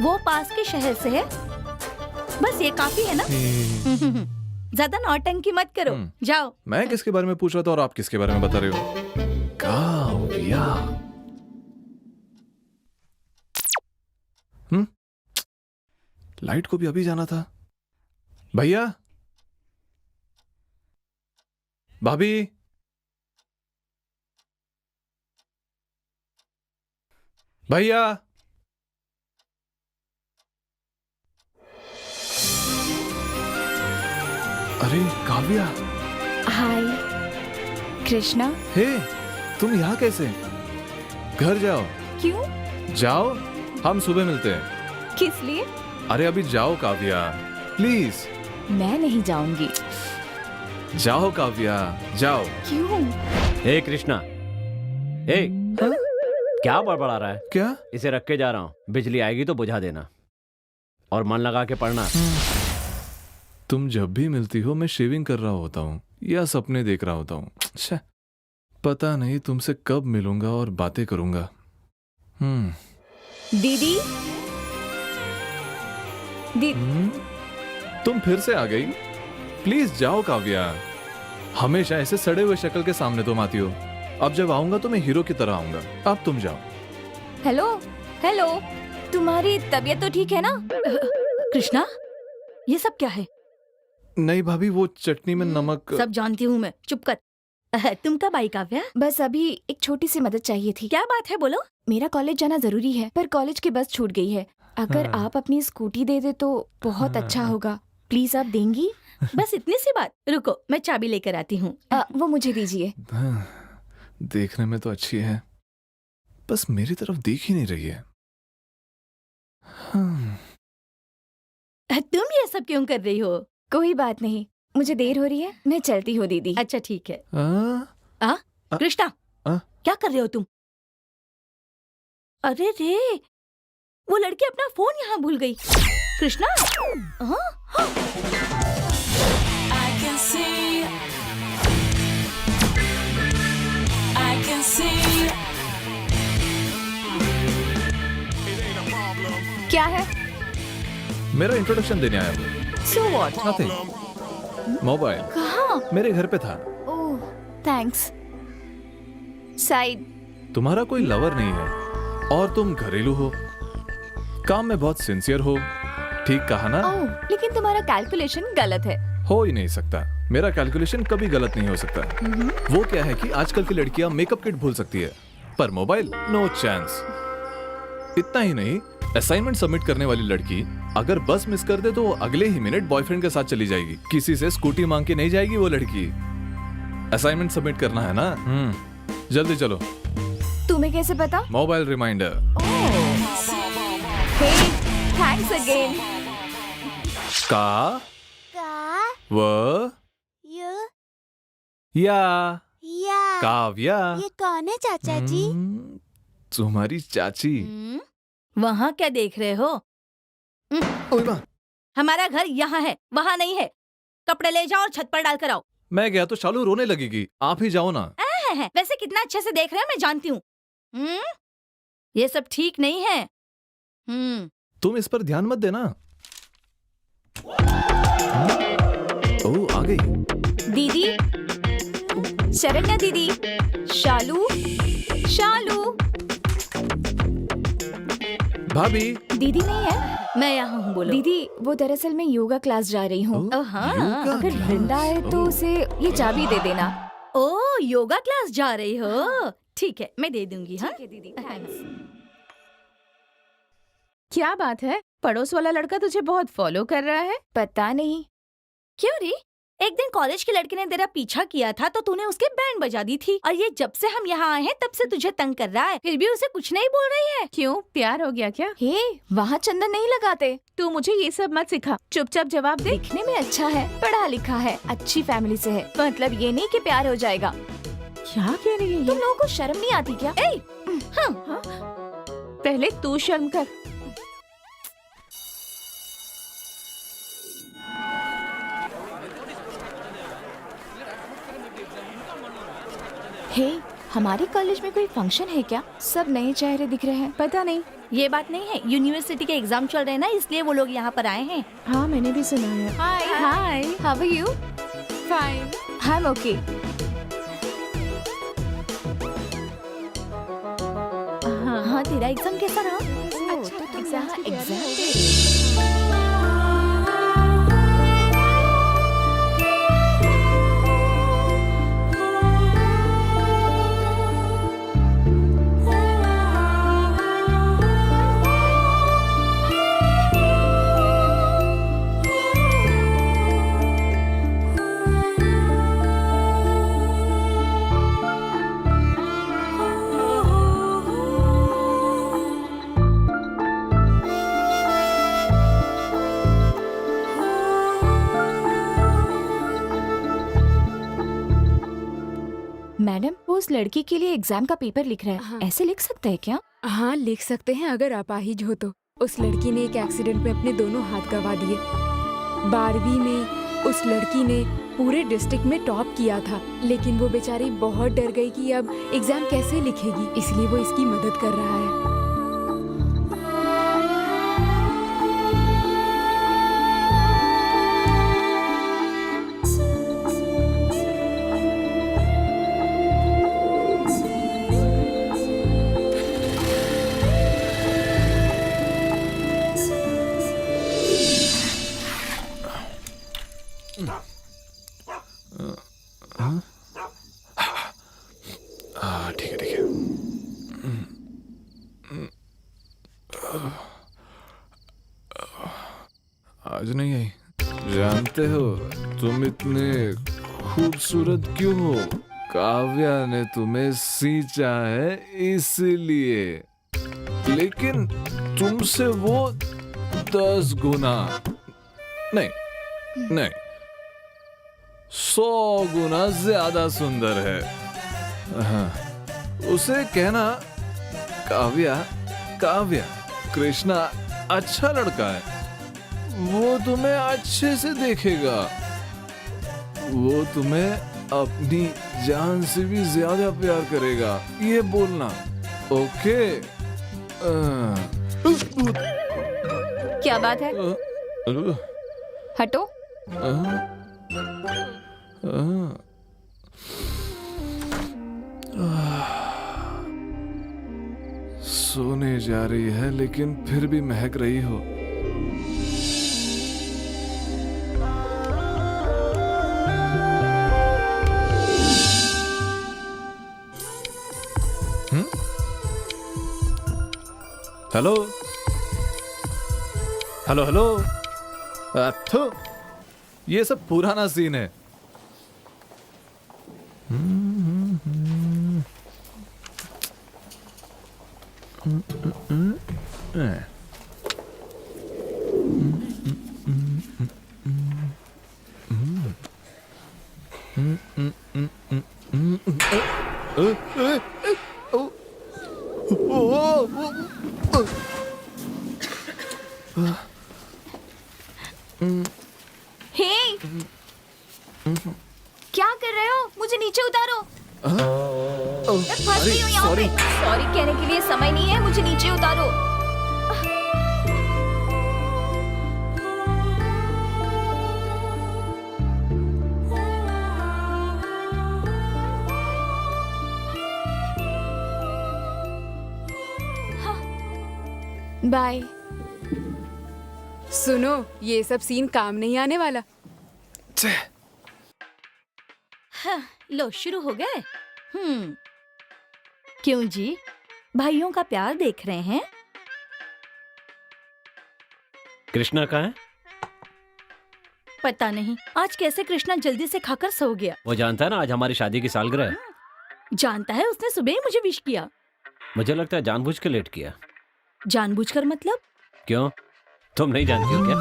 वो पास के शहर से है। बस ये काफी है ना? ज्यादा नौटंकी मत करो, जाओ। मैं किसके बारे में पूछ रहा था और आप किसके बारे में बता रहे हो? काव्या। लाइट को भी अभी जाना था। भैया, भाभी, भैया। अरे काव्या। हाय कृष्णा। हे, तुम यहाँ कैसे? घर जाओ। क्यों? जाओ, हम सुबह मिलते हैं। किस लिए? अरे अभी जाओ काव्या, प्लीज। मैं नहीं जाऊंगी। जाओ काव्या, जाओ। क्यों? हे कृष्णा, हे क्या बड़बड़ा रहा है? क्या? इसे रख के जा रहा हूँ, बिजली आएगी तो बुझा देना और मन लगा के पढ़ना। तुम जब भी मिलती हो मैं शेविंग कर रहा होता हूँ या सपने देख रहा होता हूँ। पता नहीं तुमसे कब मिलूंगा और बातें करूंगा। दीदी, तुम फिर से आ गई? प्लीज जाओ काव्या। हमेशा ऐसे सड़े हुए शक्ल के सामने तुम आती हो। अब जब आऊंगा तो मैं हीरो की तरह आऊंगा। अब तुम जाओ। हेलो हेलो, तुम्हारी तबीयत तो ठीक है ना? कृष्णा, ये सब क्या है? नहीं भाभी, वो चटनी में नमक। सब जानती हूँ मैं, चुप कर। तुम कब आई काव्या? बस अभी एक छोटी सी मदद चाहिए थी। क्या बात है, बोलो। मेरा कॉलेज जाना जरूरी है, पर कॉलेज की बस छूट गई है। अगर आप अपनी स्कूटी दे दे तो बहुत अच्छा होगा। प्लीज आप देंगी? बस इतनी सी बात। रुको, मैं चाबी लेकर आती हूँ। वो मुझे दीजिए। देखने में तो अच्छी है, बस मेरी तरफ देख ही नहीं रही है। तुम ये सब क्यों कर रही हो? कोई बात नहीं, मुझे देर हो रही है, मैं चलती हूँ दीदी। अच्छा ठीक है। कृष्णा, क्या कर रहे हो तुम? अरे रे, वो लड़की अपना फोन यहाँ भूल गई। कृष्णा, क्या है? मेरा इंट्रोडक्शन देने आया हूँ। So what? नथिंग। मोबाइल कहाँ? मेरे घर पे था। ओह थैंक्स। साइड। तुम्हारा कोई लवर नहीं है और तुम घरेलू हो, काम में बहुत सिंसियर हो। ठीक कहा ना? ओह, लेकिन तुम्हारा कैलकुलेशन गलत है। हो ही नहीं सकता। मेरा कैलकुलेशन कभी गलत नहीं हो सकता। वो क्या है कि आजकल की लड़कियां मेकअप किट भूल सकती है, पर मोबाइल नो चांस। इतना ही नहीं, असाइनमेंट सबमिट करने वाली लड़की अगर बस मिस कर दे तो वो अगले ही मिनट बॉयफ्रेंड के साथ चली जाएगी। किसी से स्कूटी मांग के नहीं जाएगी वो लड़की। असाइनमेंट सबमिट करना है ना? जल्दी चलो। तुम्हें कैसे पता? Mobile reminder. Thanks again. का व या काव्या। ये कौन है चाचा जी? तुम्हारी चाची। वहाँ क्या देख रहे हो? हमारा घर यहाँ है, वहाँ नहीं है। कपड़े ले जाओ और छत पर डाल कर आओ। मैं गया तो शालू रोने लगेगी, आप ही जाओ ना। वैसे कितना अच्छे से देख रहे हो मैं जानती हूँ। ये सब ठीक नहीं है। तुम इस पर ध्यान मत देना। ओह, आ गई दीदी, शरण्या दीदी, शालू, शालू। भाभी। दीदी नहीं है? मैं यहाँ हूँ, बोलो। दीदी, वो दरअसल मैं योगा क्लास जा रही हूँ। अगर वृंदा आए तो उसे ये चाबी दे देना। ओ, योगा क्लास जा रही हो? ठीक है, मैं दे दूंगी। हाँ दीदी, थैंक्स। क्या बात है, पड़ोस वाला लड़का तुझे बहुत फॉलो कर रहा है? पता नहीं। क्यों रे? एक दिन कॉलेज की लड़की ने तेरा पीछा किया था तो तूने उसके बैंड बजा दी थी, और ये जब से हम यहाँ आए हैं तब से तुझे तंग कर रहा है, फिर भी उसे कुछ नहीं बोल रही है। क्यों, प्यार हो गया क्या? हे, वहाँ चंदन नहीं लगाते। तू मुझे ये सब मत सिखा, चुपचाप जवाब दे। दिखने में अच्छा है, पढ़ा लिखा है, अच्छी फैमिली से है, मतलब ये नहीं कि प्यार हो जाएगा। क्या कह रही है? तुम लोगों को शर्म नहीं आती क्या? हाँ। पहले तू शर्म कर। हे, हमारे कॉलेज में कोई फंक्शन है क्या? सब नए चेहरे दिख रहे हैं। पता नहीं, ये बात नहीं है, यूनिवर्सिटी के एग्जाम चल रहे हैं ना, इसलिए वो लोग यहाँ पर आए हैं। हाँ, मैंने भी सुना है। Hi hi, how are you? Fine. I am okay. हाँ, तेरा एग्जाम कैसा रहा? अच्छा, तो तुम यहाँ एग्जाम मैडम, वो उस लड़की के लिए एग्जाम का पेपर लिख रहा है। हाँ। ऐसे लिख सकते हैं क्या? हाँ, लिख सकते हैं अगर अपाहिज हो तो। उस लड़की ने एक एक्सीडेंट में अपने दोनों हाथ गंवा दिए। 12वीं में उस लड़की ने पूरे डिस्ट्रिक्ट में टॉप किया था, लेकिन वो बेचारी बहुत डर गई कि अब एग्जाम कैसे लिखेगी, इसलिए वो इसकी मदद कर रहा है। ठीक है, ठीक है। आज नहीं आई। जानते हो तुम इतने खूबसूरत क्यों हो? काव्या ने तुम्हें सींचा है इसलिए, लेकिन तुमसे वो 10 गुना नहीं, 100 गुना ज्यादा सुंदर है। हाँ, उसे कहना काव्या, कृष्णा अच्छा लड़का है, वो तुम्हें अच्छे से देखेगा, वो तुम्हें अपनी जान से भी ज्यादा प्यार करेगा, ये बोलना, ओके? क्या बात है? हटो। सोने जा रही है लेकिन फिर भी महक रही हो। Hello hello hello. थू, ये सब पुराना सीन है। हे, क्या कर रहे हो? मुझे नीचे उतारो। मैं फंस गई हूँ यहाँ पे। सॉरी कहने के लिए समय नहीं है, मुझे नीचे उतारो। बाय। सुनो, ये सब सीन काम नहीं आने वाला। हाँ, लो शुरू हो गए। क्यों जी, भाइयों का प्यार देख रहे हैं? कृष्णा कहाँ है? पता नहीं, आज कैसे कृष्णा जल्दी से खाकर सो गया। वो जानता है ना आज हमारी शादी की सालगिरह है। जानता है, उसने सुबह ही मुझे विश किया। मुझे लगता है जानबूझ के लेट किया। जानबूझकर मतलब? क्यों, तुम नहीं जानती हो क्या?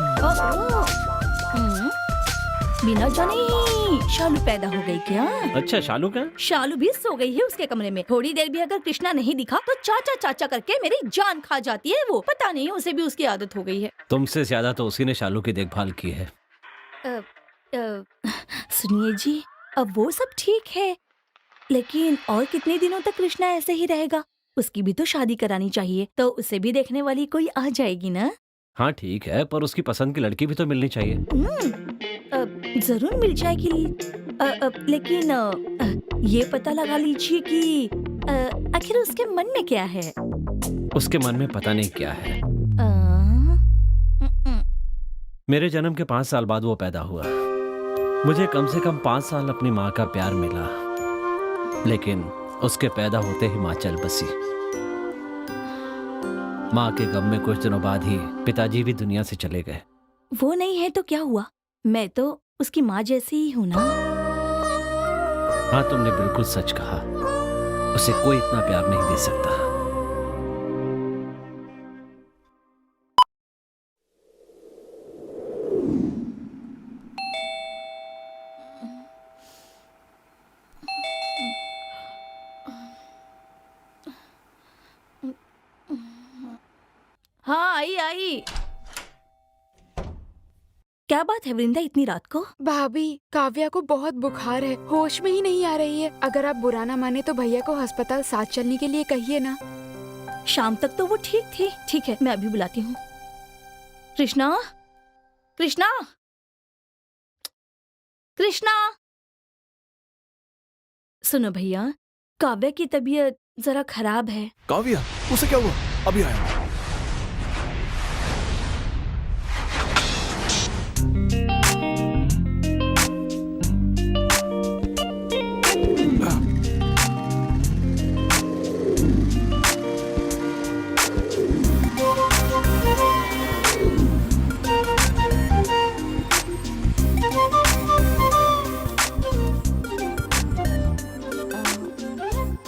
बिना जाने ही शालू पैदा हो गई क्या? अच्छा, शालू क्या? शालू भी सो गई है उसके कमरे में। थोड़ी देर भी अगर कृष्णा नहीं दिखा तो चाचा चाचा करके मेरी जान खा जाती है वो। पता नहीं, उसे भी उसकी आदत हो गई है। तुमसे ज्यादा तो उसी ने शालू की देखभाल की है। सुनिए जी, अब वो सब ठीक है, लेकिन और कितने दिनों तक कृष्णा ऐसे ही रहेगा? उसकी भी तो शादी करानी चाहिए, तो उसे भी देखने वाली कोई आ जाएगी ना? हाँ ठीक है, पर उसकी पसंद की लड़की भी तो मिलनी चाहिए। जरूर मिल जाएगी, लेकिन ये पता लगा लीजिए कि आखिर उसके मन में क्या है। उसके मन में पता नहीं क्या है। मेरे जन्म के 5 साल बाद वो पैदा हुआ। मुझे कम से कम 5 साल अपनी माँ का प्यार मिला, लेकिन उसके पैदा होते ही माँ चल बसी। माँ के गम में कुछ दिनों बाद ही पिताजी भी दुनिया से चले गए। वो नहीं है तो क्या हुआ? मैं तो उसकी माँ जैसी ही हूँ ना। हाँ, तुमने बिल्कुल सच कहा। उसे कोई इतना प्यार नहीं दे सकता। हाँ, आई। क्या बात है वृंदा, इतनी रात को? भाभी, काव्या को बहुत बुखार है, होश में ही नहीं आ रही है। अगर आप बुरा ना माने तो भैया को अस्पताल साथ चलने के लिए कहिए ना। शाम तक तो वो ठीक थी। ठीक है, मैं अभी बुलाती हूँ। कृष्णा, कृष्णा, कृष्णा। सुनो भैया, काव्या की तबीयत जरा खराब है। काव्या, उसे क्या हुआ? अभी आया।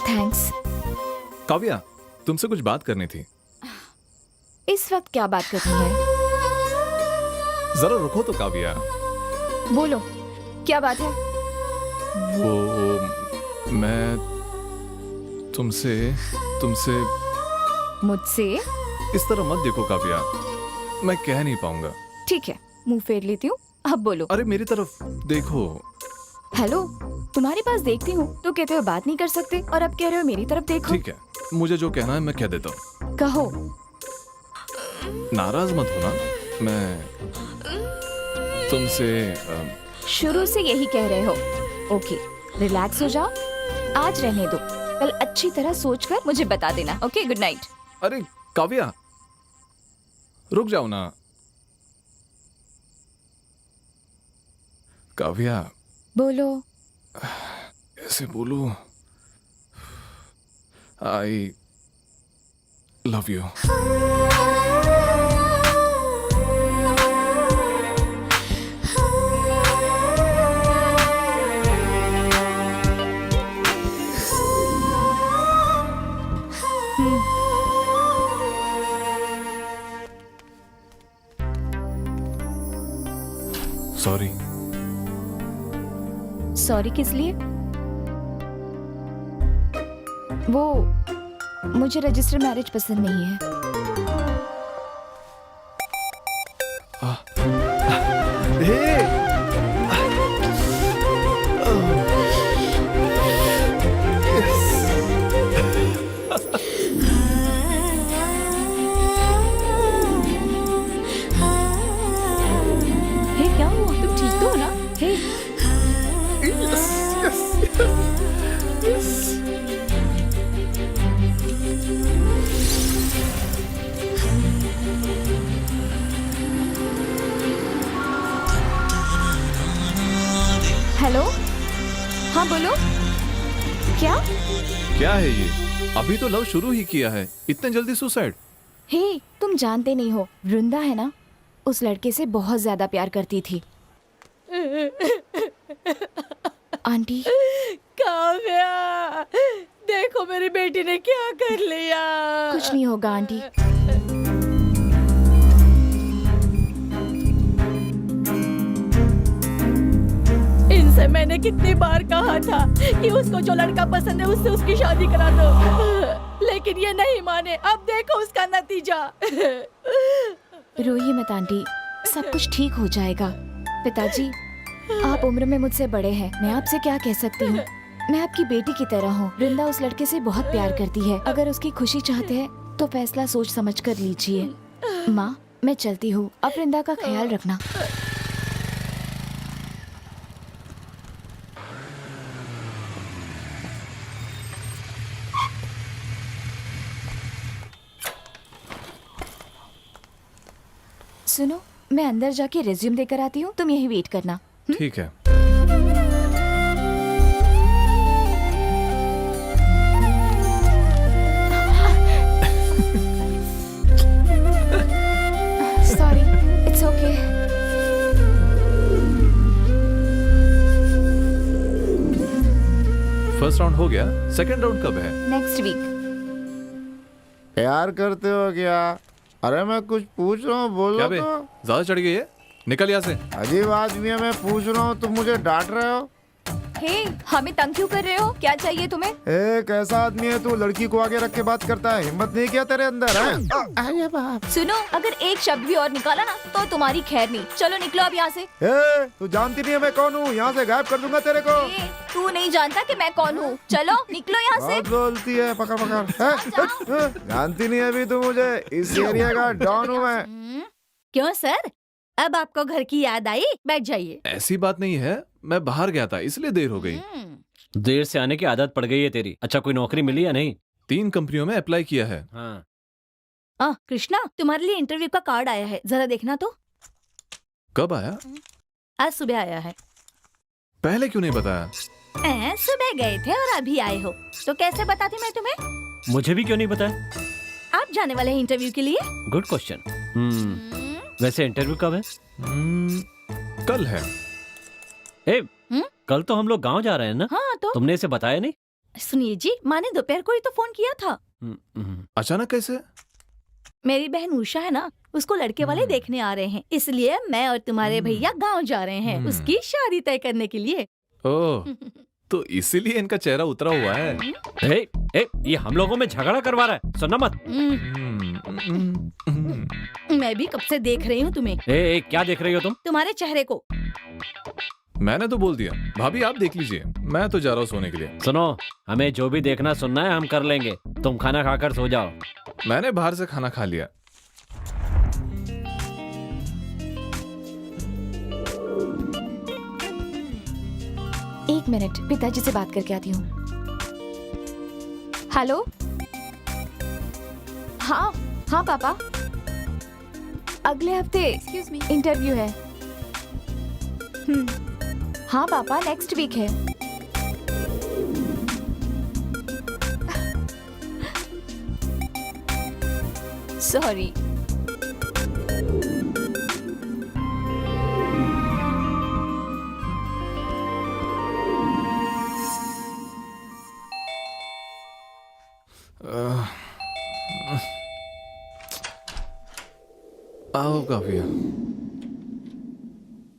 थैंक्स। काव्या, तुमसे कुछ बात करनी थी। इस वक्त क्या बात करनी है? जरा रुको तो काव्या। बोलो, क्या बात है? वो मैं तुमसे मुझसे? इस तरह मत देखो काव्या, मैं कह नहीं पाऊंगा। ठीक है, मुंह फेर लेती हूँ, अब बोलो। अरे मेरी तरफ देखो। हेलो, तुम्हारे पास देखती हूँ तो कहते हो बात नहीं कर सकते, और अब कह रहे हो मेरी तरफ देखो। ठीक है, मुझे जो कहना है मैं कह देता हूँ। कहो। नाराज मत होना, मैं तुमसे शुरू से यही कह रहे हो। ओके, रिलैक्स हो जाओ, आज रहने दो, कल अच्छी तरह सोचकर मुझे बता देना। Okay, good night. अरे काव्या, रुक जाओ ना। काव्या, बोलो। कैसे बोलूं? I love you. Sorry. Sorry किस लिए? वो मुझे रजिस्टर मैरिज पसंद नहीं है। हे क्या हुआ? तुम ठीक तो हो ना? हे हेलो, हाँ बोलो। क्या? क्या है ये? अभी तो लव शुरू ही किया है, इतने जल्दी सुसाइड? हे, तुम जानते नहीं हो, वृंदा है ना, उस लड़के से बहुत ज्यादा प्यार करती थी। आंटी। काव्या, देखो मेरी बेटी ने क्या कर लिया। कुछ नहीं होगा आंटी। इनसे मैंने कितनी बार कहा था कि उसको जो लड़का पसंद है उससे उसकी शादी करा दो, लेकिन ये नहीं माने। अब देखो उसका नतीजा। रोइए मत आंटी, सब कुछ ठीक हो जाएगा। पिताजी, आप उम्र में मुझसे बड़े हैं, मैं आपसे क्या कह सकती हूँ। मैं आपकी बेटी की तरह हूँ। वृंदा उस लड़के से बहुत प्यार करती है। अगर उसकी खुशी चाहते हैं तो फैसला सोच समझ कर लीजिए। माँ, मैं चलती हूँ, अब वृंदा का ख्याल रखना। सुनो, मैं अंदर जाके रिज्यूम देकर आती हूँ, तुम यही वेट करना। ठीक है। Sorry, it's okay. First round हो गया, सेकंड राउंड कब है? Next week. प्यार करते हो क्या? अरे मैं कुछ पूछ रहा हूँ, बोलो क्या बे? तो। ज्यादा चढ़ गई है, निकल यहाँ से। अजीब आदमी है, मैं पूछ रहा हूँ, तुम मुझे डांट रहे हो। हे, हमें तंग क्यों कर रहे हो? क्या चाहिए तुम्हें? कैसा आदमी है तू? लड़की को आगे रख के बात करता है, हिम्मत नहीं क्या तेरे अंदर है? अरे बाप। सुनो, अगर एक शब्द भी और निकाला ना तो तुम्हारी खैर नहीं। चलो निकलो अब यहाँ से। तू जानती नहीं है मैं कौन हूँ? यहाँ से गायब कर दूंगा तेरे को। तू नहीं जानता कि मैं कौन हूँ। चलो निकलो यहाँ से। बहुत बोलती है, पकड़ पकड़। जानती नहीं अभी तू मुझे, इस एरिया का डॉन हूँ मैं। क्यों सर, अब आपको घर की याद आई? बैठ जाइए। ऐसी बात नहीं है, मैं बाहर गया था इसलिए देर हो गई। देर से आने की आदत पड़ गई है तेरी। अच्छा, कोई नौकरी मिली या नहीं? 3 कंपनियों में अप्लाई किया है। हाँ। कृष्णा, तुम्हारे लिए इंटरव्यू का कार्ड आया है, जरा देखना तो। कब आया? आज सुबह आया है। पहले क्यों नहीं बताया? सुबह गए थे और अभी आए हो, तो कैसे बताती मैं तुम्हें? मुझे भी क्यों नहीं बताया? आप जाने वाले हैं इंटरव्यू के लिए? Good question. वैसे इंटरव्यू कब है? कल है। कल तो हम लोग गांव जा रहे हैं ना? हाँ तो तुमने इसे बताया नहीं? सुनिए जी, माँ ने दोपहर को ही तो फोन किया था। अचानक कैसे? मेरी बहन उषा है ना, उसको लड़के वाले देखने आ रहे हैं, इसलिए मैं और तुम्हारे भैया गांव जा रहे हैं उसकी शादी तय करने के लिए। ओह, तो इसीलिए इनका चेहरा उतरा हुआ है। ये हम लोगों में झगड़ा करवा रहा है, सुनना मत। मैं भी कब से देख रही हूँ तुम्हें। क्या देख रही हो तुम? तुम्हारे चेहरे को। मैंने तो बोल दिया। भाभी आप देख लीजिए, मैं तो जा रहा हूँ सोने के लिए। सुनो, हमें जो भी देखना सुनना है हम कर लेंगे, तुम खाना खाकर सो जाओ। मैंने बाहर से खाना खा लिया। एक मिनट, पिताजी से बात करके आती हूँ। हेलो। हाँ हाँ पापा, अगले हफ्ते इंटरव्यू है। हाँ पापा, नेक्स्ट वीक है। सॉरी। आओ काव्या।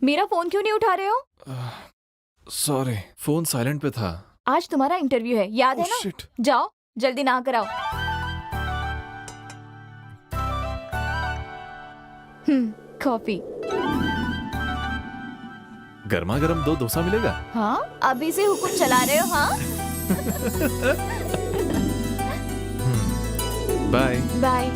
मेरा फोन क्यों नहीं उठा रहे हो? सॉरी, फोन साइलेंट पे था। आज तुम्हारा इंटरव्यू है, याद है ना? शिट। जाओ जल्दी नहा कर आओ। कॉफी। गर्मा गर्म 2 डोसा मिलेगा? हाँ, अभी से हुक्म चला रहे हो? हाँ। Bye. Bye.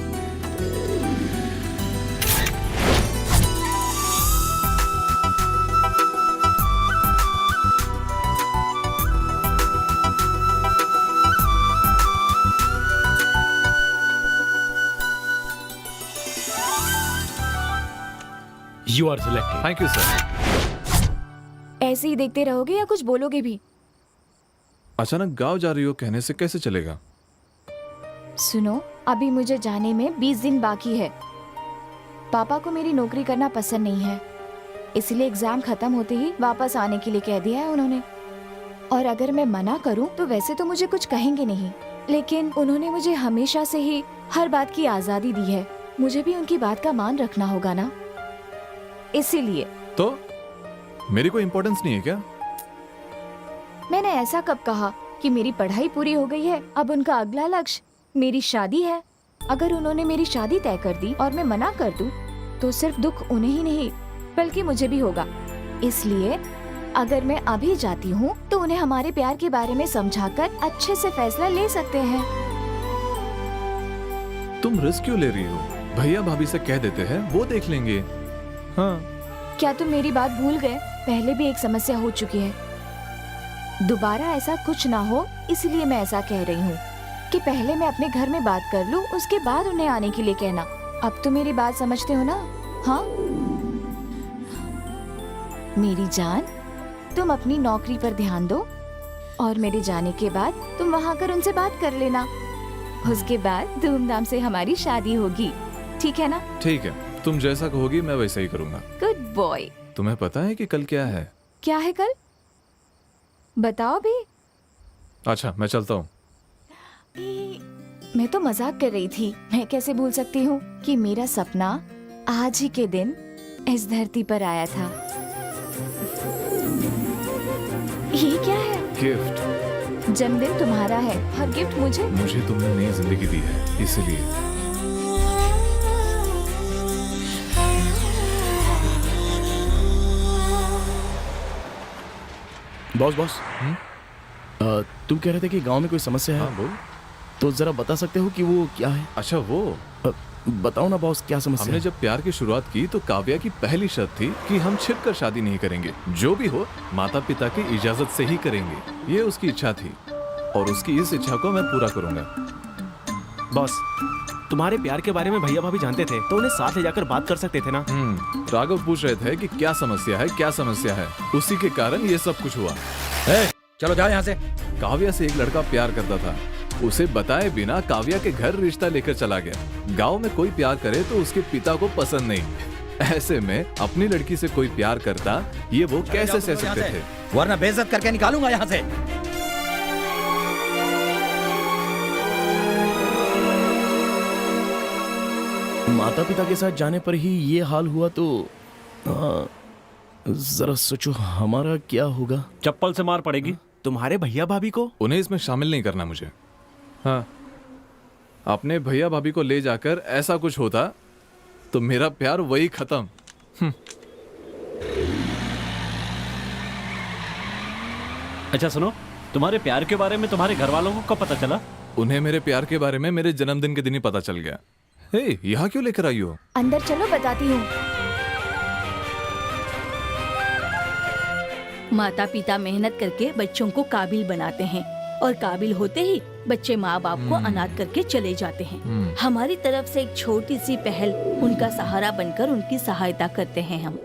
You are selected. Thank you sir. ऐसे ही देखते रहोगे या कुछ बोलोगे भी? अचानक गांव जा रही हो कहने से कैसे चलेगा? सुनो, अभी मुझे जाने में 20 दिन बाकी है। पापा को मेरी नौकरी करना पसंद नहीं है, इसलिए एग्जाम खत्म होते ही वापस आने के लिए कह दिया है उन्होंने। और अगर मैं मना करूं तो वैसे तो मुझे कुछ कहेंगे नहीं, लेकिन उन्होंने मुझे हमेशा से ही हर बात की आजादी दी है। मुझे भी उनकी बात का मान रखना होगा ना, इसीलिए। तो मेरी कोई इम्पोर्टेंस नहीं है क्या? मैंने ऐसा कब कहा कि मेरी पढ़ाई पूरी हो गई है, अब उनका अगला लक्ष्य मेरी शादी है। अगर उन्होंने मेरी शादी तय कर दी और मैं मना कर दूं, तो सिर्फ दुख उन्हें ही नहीं बल्कि मुझे भी होगा। इसलिए अगर मैं अभी जाती हूँ तो उन्हें हमारे प्यार के बारे में समझाकर अच्छे से फैसला ले सकते हैं। तुम रिस्क क्यों ले रही हो? भैया भाभी से कह देते हैं, वो देख लेंगे। हाँ। क्या तुम मेरी बात भूल गए? पहले भी एक समस्या हो चुकी है, दोबारा ऐसा कुछ ना हो, इसलिए मैं ऐसा कह रही हूँ कि पहले मैं अपने घर में बात कर लूँ, उसके बाद उन्हें आने के लिए कहना। अब तो मेरी बात समझते हो ना? हाँ मेरी जान, तुम अपनी नौकरी पर ध्यान दो और मेरे जाने के बाद तुम वहाँ कर उनसे बात कर लेना। उसके बाद धूमधाम से हमारी शादी होगी, ठीक है ना? ठीक है, तुम जैसा कहोगी मैं वैसा ही करूँगा। Good boy. तुम्हें पता है कि कल क्या है? क्या है कल? बताओ भी। अच्छा, मैं चलता हूँ। मैं तो मजाक कर रही थी। मैं कैसे भूल सकती हूँ कि मेरा सपना आज ही के दिन इस धरती पर आया था। ये क्या है? गिफ्ट। जन्मदिन तुम्हारा है और गिफ्ट मुझे? मुझे तुमने नई जिंदगी दी है, इसलिए। बॉस तुम कह रहे थे कि गांव में कोई समस्या है। हाँ बोल। तो जरा बता सकते हो कि वो क्या है? अच्छा वो बताओ ना बॉस, क्या समस्या हमने है? जब प्यार की शुरुआत की तो काव्या की पहली शर्त थी कि हम छिपकर शादी नहीं करेंगे, जो भी हो माता पिता की इजाजत से ही करेंगे। ये उसकी इच्छा थी और उसकी इस इच्छा को मैं पूरा करूंगा। बॉस, तुम्हारे प्यार के बारे में भैया भाभी जानते थे तो उन्हें साथ ले जाकर बात कर सकते थे ना। राघव पूछ रहे थे कि क्या समस्या है, क्या समस्या है, उसी के कारण ये सब कुछ हुआ। चलो जाओ यहाँ से। काव्या से एक लड़का प्यार करता था, उसे बताए बिना काव्या के घर रिश्ता लेकर चला गया। गांव में कोई प्यार करे तो उसके पिता को पसंद नहीं। ऐसे में अपनी लड़की से कोई प्यार करता, ये वो कैसे सह सकते थे? वरना बेइज्जत करके निकालूंगा यहाँ से। माता पिता के साथ जाने पर ही ये हाल हुआ तो जरा सोचो हमारा क्या होगा। चप्पल से मार पड़ेगी। तुम्हारे भैया भाभी को उन्हें इसमें शामिल नहीं करना मुझे। हाँ, अपने भैया भाभी को ले जाकर ऐसा कुछ होता तो मेरा प्यार वही खत्म। अच्छा सुनो, तुम्हारे प्यार के बारे में तुम्हारे घर वालों को कब पता चला? उन्हें मेरे प्यार के बारे में मेरे जन्मदिन के दिन ही पता चल गया। हे, यहाँ क्यों लेकर आई हो? अंदर चलो, बताती हूँ। माता पिता मेहनत करके बच्चों को काबिल बनाते हैं और काबिल होते ही बच्चे माँ बाप को अनाथ करके चले जाते हैं। हमारी तरफ से एक छोटी सी पहल उनका सहारा बनकर उनकी सहायता करते हैं हम।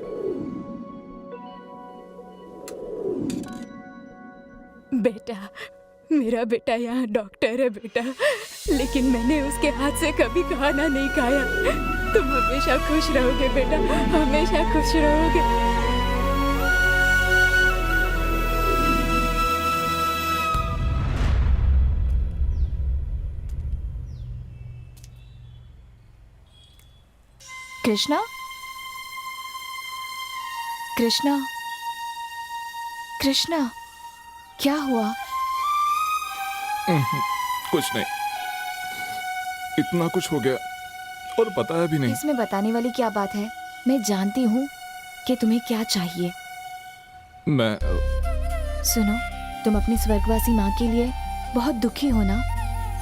बेटा, मेरा बेटा यहाँ डॉक्टर है बेटा, लेकिन मैंने उसके हाथ से कभी खाना नहीं खाया। तुम हमेशा खुश रहोगे बेटा, हमेशा खुश रहोगे। कृष्णा, कृष्णा, कृष्णा, क्या हुआ? कुछ नहीं, इतना कुछ हो गया और बताया भी नहीं। इसमें बताने वाली क्या बात है? मैं जानती हूँ कि तुम्हें क्या चाहिए। मैं सुनो, तुम अपनी स्वर्गवासी माँ के लिए बहुत दुखी हो ना,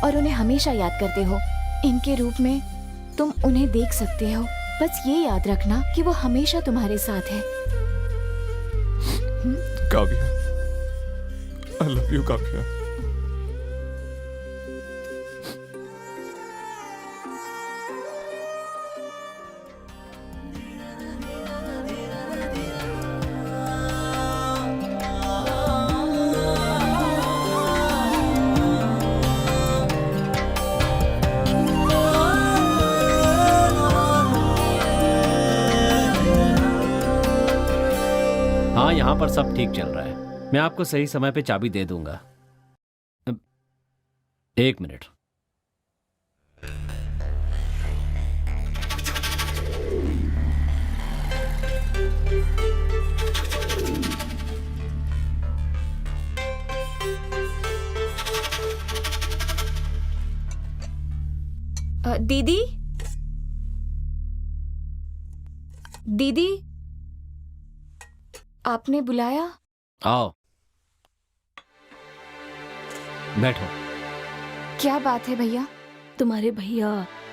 और उन्हें हमेशा याद करते हो। इनके रूप में तुम उन्हें देख सकते हो। बस ये याद रखना कि वो हमेशा तुम्हारे साथ है। Kavya, I love you Kavya. हाँ, यहाँ पर सब ठीक चल रहा है। मैं आपको सही समय पे चाबी दे दूंगा। 1 मिनट। दीदी, दीदी, आपने बुलाया? आओ, बैठो। क्या बात है भैया? तुम्हारे भैया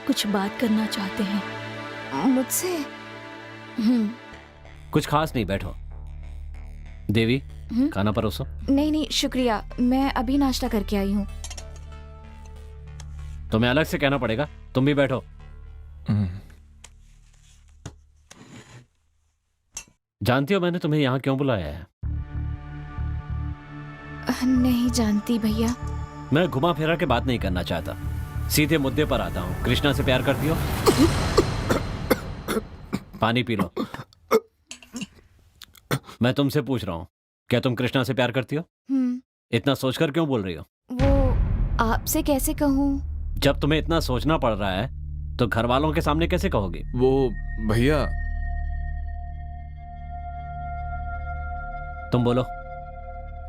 कुछ बात करना चाहते हैं मुझसे। कुछ खास नहीं, बैठो। देवी, खाना परोसो। नहीं नहीं शुक्रिया, मैं अभी नाश्ता करके आई हूँ। तुम्हें अलग से कहना पड़ेगा, तुम भी बैठो। जानती हो मैंने तुम्हें यहाँ क्यों बुलाया है? नहीं जानती भैया। मैं घुमा फिरा के बात नहीं करना चाहता, सीधे मुद्दे पर आता हूँ। कृष्णा से प्यार करती हो? पानी पी लो। मैं तुमसे पूछ रहा हूँ, क्या तुम कृष्णा से प्यार करती हो? इतना सोचकर क्यों बोल रही हो? वो आपसे कैसे कहूँ? जब तुम्हें इतना सोचना पड़ रहा है तो घर वालों के सामने कैसे कहोगे? वो भैया, तुम बोलो।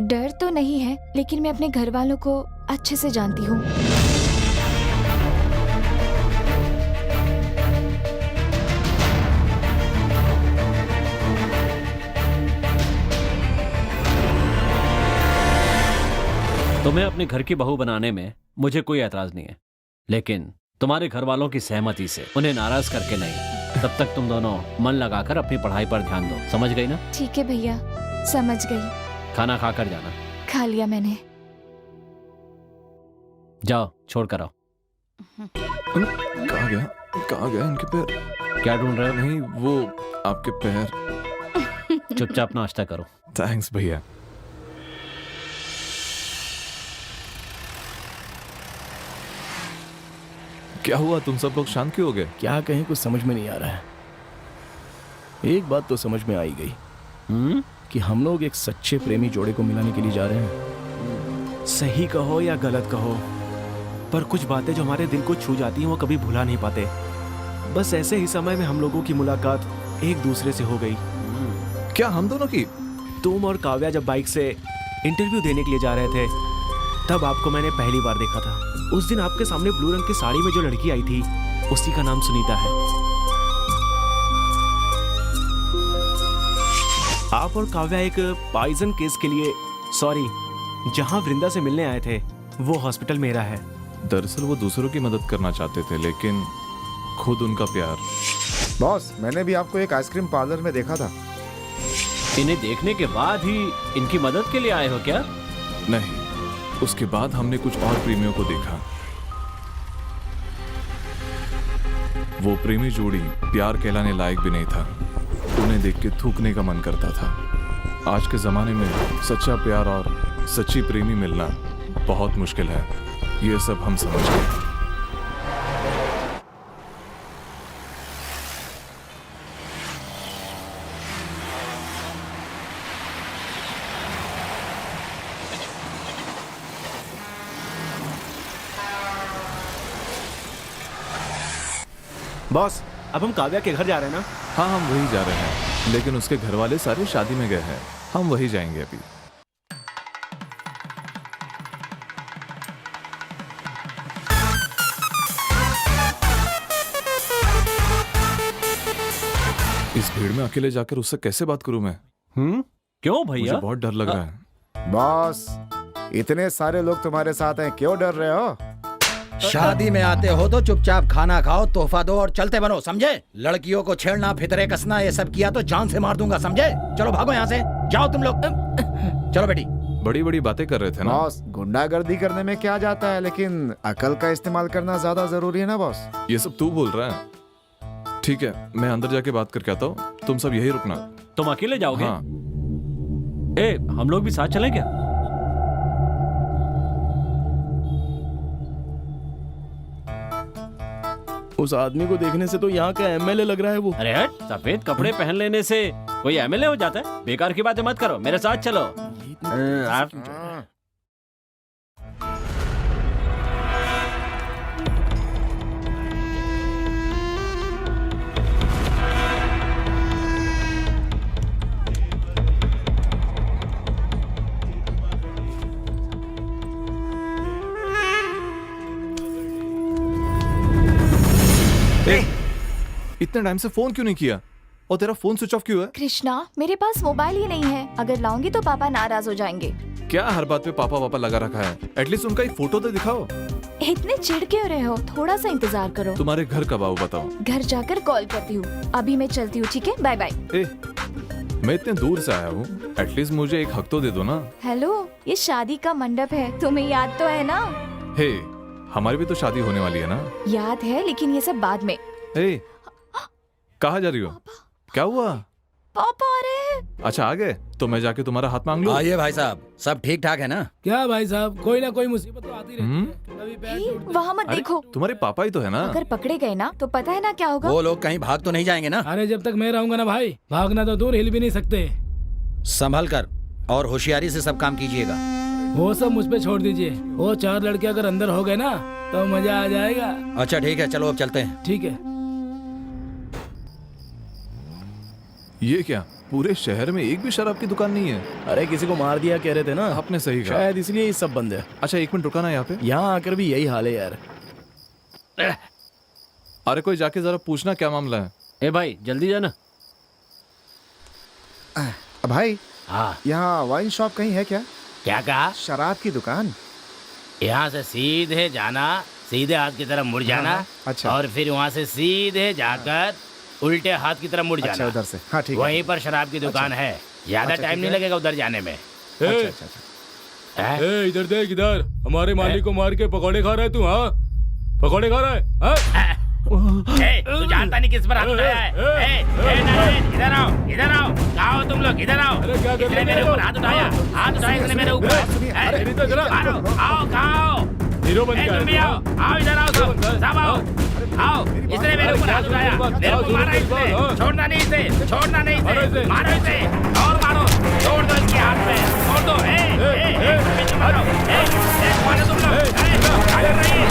डर तो नहीं है, लेकिन मैं अपने घर वालों को अच्छे से जानती हूँ। तुम्हें अपने घर की बहू बनाने में मुझे कोई ऐतराज नहीं है, लेकिन तुम्हारे घर वालों की सहमति से, उन्हें नाराज करके नहीं। तब तक तुम दोनों मन लगाकर अपनी पढ़ाई पर ध्यान दो। समझ गई ना? ठीक है भैया, समझ गई। खाना खाकर जाना। खा लिया मैंने। जाओ, छोड़ कर आओ। कहाँ गया इनके पैर? क्या ढूंढ रहे हो? नहीं, वो आपके पैर। चुपचाप नाश्ता करो। थैंक्स भैया। क्या हुआ, तुम सब लोग शांत क्यों हो गए? क्या कहें, कुछ समझ में नहीं आ रहा है। एक बात तो समझ में आई गई कि हम लोग एक सच्चे प्रेमी जोड़े को मिलाने के लिए जा रहे हैं। सही कहो या गलत कहो, पर कुछ बातें जो हमारे दिल को छू जाती हैं वो कभी भुला नहीं पाते। बस ऐसे ही समय में हम लोगों की मुलाकात एक दूसरे से हो गई। क्या हम दोनों की? तुम और काव्या जब बाइक से इंटरव्यू देने के लिए जा रहे थे, तब आपको मैंने पहली बार देखा था। उस दिन आपके सामने ब्लू रंग की साड़ी में जो लड़की आई थी, उसी का नाम सुनीता है। आप और काव्या एक पॉइजन केस के लिए, सॉरी, जहां वृंदा से मिलने आए थे, वो हॉस्पिटल मेरा है। दरअसल वो दूसरों की मदद करना चाहते थे, लेकिन खुद उनका प्यार। बॉस, मैंने भी आपको एक आइसक्रीम पार्लर में देखा था। इन्हें देखने के बाद ही इनकी मदद के लिए आए हो क्या? नहीं, उसके बाद हमने कुछ और प्रेमियों को देखा। वो प्रेमी जोड़ी प्यार कहलाने लायक भी नहीं था। उन्हें देख के थूकने का मन करता था। आज के जमाने में सच्चा प्यार और सच्ची प्रेमी मिलना बहुत मुश्किल है। ये सब हम समझ गए। बॉस, अब हम काव्या के घर जा रहे हैं ना? हाँ, हम वही जा रहे हैं, लेकिन उसके घर वाले सारे शादी में गए हैं। हम वही जाएंगे अभी। इस भीड़ में अकेले जाकर उससे कैसे बात करूं मैं? क्यों भैया? मुझे बहुत डर लग रहा है। बॉस, इतने सारे लोग तुम्हारे साथ हैं, क्यों डर रहे हो? शादी में आते हो तो चुपचाप खाना खाओ, तोहफा दो और चलते बनो, समझे? लड़कियों को छेड़ना, फितरे कसना, ये सब किया तो जान से मार दूंगा, समझे? चलो भागो यहाँ से, जाओ तुम लोग। चलो बेटी। बड़ी बड़ी बातें कर रहे थे ना। बॉस, गुंडागर्दी करने में क्या जाता है, लेकिन अकल का इस्तेमाल करना ज्यादा जरूरी है ना बॉस। ये सब तू बोल रहा है? ठीक है, मैं अंदर जाके बात करके आता हूँ, तुम सब यही रुकना। तुम अकेले जाओगे? हाँ। ए, हम लोग भी साथ चलें क्या? उस आदमी को देखने से तो यहाँ का एमएलए लग रहा है वो। अरे हट, सफेद कपड़े पहन लेने से कोई एमएलए हो जाता है? बेकार की बातें मत करो, मेरे साथ चलो। इतने टाइम से फोन क्यों नहीं किया? और तेरा फोन स्विच ऑफ क्यों है? कृष्णा, मेरे पास मोबाइल ही नहीं है। अगर लाऊंगी तो पापा नाराज हो जाएंगे। क्या हर बात पे पापा पापा लगा रखा है? एटलीस्ट उनका एक फोटो तो दिखाओ। इतने चिढ़ क्यों रहे हो? थोड़ा सा इंतजार करो। तुम्हारे घर कब आओ बताओ? घर जाकर कॉल करती हूँ। अभी मैं चलती हूँ, ठीक है? Bye bye. मैं इतने दूर से आया हूँ, एटलीस्ट मुझे एक हक तो दे दो ना। हेलो, ये शादी का मंडप है, तुम्हें याद तो है ना? हे, हमारी भी तो शादी होने वाली है ना? याद है, लेकिन ये सब बाद में। हे, कहाँ जा रही हो? क्या हुआ? पापा आ रहे हैं। अच्छा, आ गए तो मैं जाके तुम्हारा हाथ मांग लूं? आइए भाई साहब, सब ठीक ठाक है ना? क्या भाई साहब, कोई ना कोई मुसीबत तो आती रहती है। कभी पैर हे, टूट वहाँ मत अरे, देखो। तुम्हारे पापा ही तो है ना? अगर पकड़े गए ना तो पता है ना क्या होगा? वो लोग कहीं भाग तो नहीं जाएंगे ना? अरे जब तक मैं रहूंगा ना भाई, भागना तो दूर, हिल भी नहीं सकते। संभल कर और होशियारी से सब काम कीजिएगा। वो सब मुझ पे छोड़ दीजिए। वो 4 लड़के अगर अंदर हो गए ना तो मजा आ जाएगा। अच्छा ठीक है, चलो अब चलते हैं। ठीक है। ये क्या, पूरे शहर में एक भी शराब की दुकान नहीं है? अरे किसी को मार दिया कह रहे थे ना। आपने सही कहा। शायद इसलिए ये सब बंद है। अच्छा, एक मिनट रुका ना यहाँ पे। यहाँ आकर भी यही हाल है यार। अरे कोई जाके जरा पूछना क्या मामला है। ए भाई, जल्दी जाना। भाई, हाँ, यहाँ वाइन शॉप कहीं है क्या? क्या कहा? शराब की दुकान? यहाँ से सीधे जाना, सीधे हाथ की तरफ मुड़ जाना। अच्छा। और फिर वहाँ से सीधे जाकर उल्टे हाथ की तरफ मुड़ अच्छा, जाना। उधर से। हाँ ठीक है। वहीं पर शराब की दुकान है। ज्यादा अच्छा, टाइम ठीक नहीं है। लगेगा उधर जाने में। अच्छा अच्छा अच्छा। हैं? ए, इधर देख, इधर हमारे मालिक को मार के पकौड़े खा रहा है तू? हाँ, पकौड़े खा रहा है? हाँ? ए, तू जानता नहीं किस पर हाथ उठाया है? नारायण, इधर आओ, इधर आओ। कहाँ हो तुम लोग? इधर आओ। अरे क्या कर इसने रहे मेरे हो? ऊपर हाथ उठाया, हाथ उठाया इसने मेरे ऊपर। अरे, इधर जरा। आओ, कहाँ आओ? हीरो बन गया तुम भी है। आओ, इधर आओ सब आओ। आओ, इसने मेरे ऊपर हाथ उठाया, मेरे को मारा इसने। छोड़ना नहीं इसे, छोड़ना नहीं इसे, मारो इसे और मारो। छोड़ दो इसके हाथ में, छोड़ दो। पीछे मारो। मारो तुम लोग। आगे रहिए।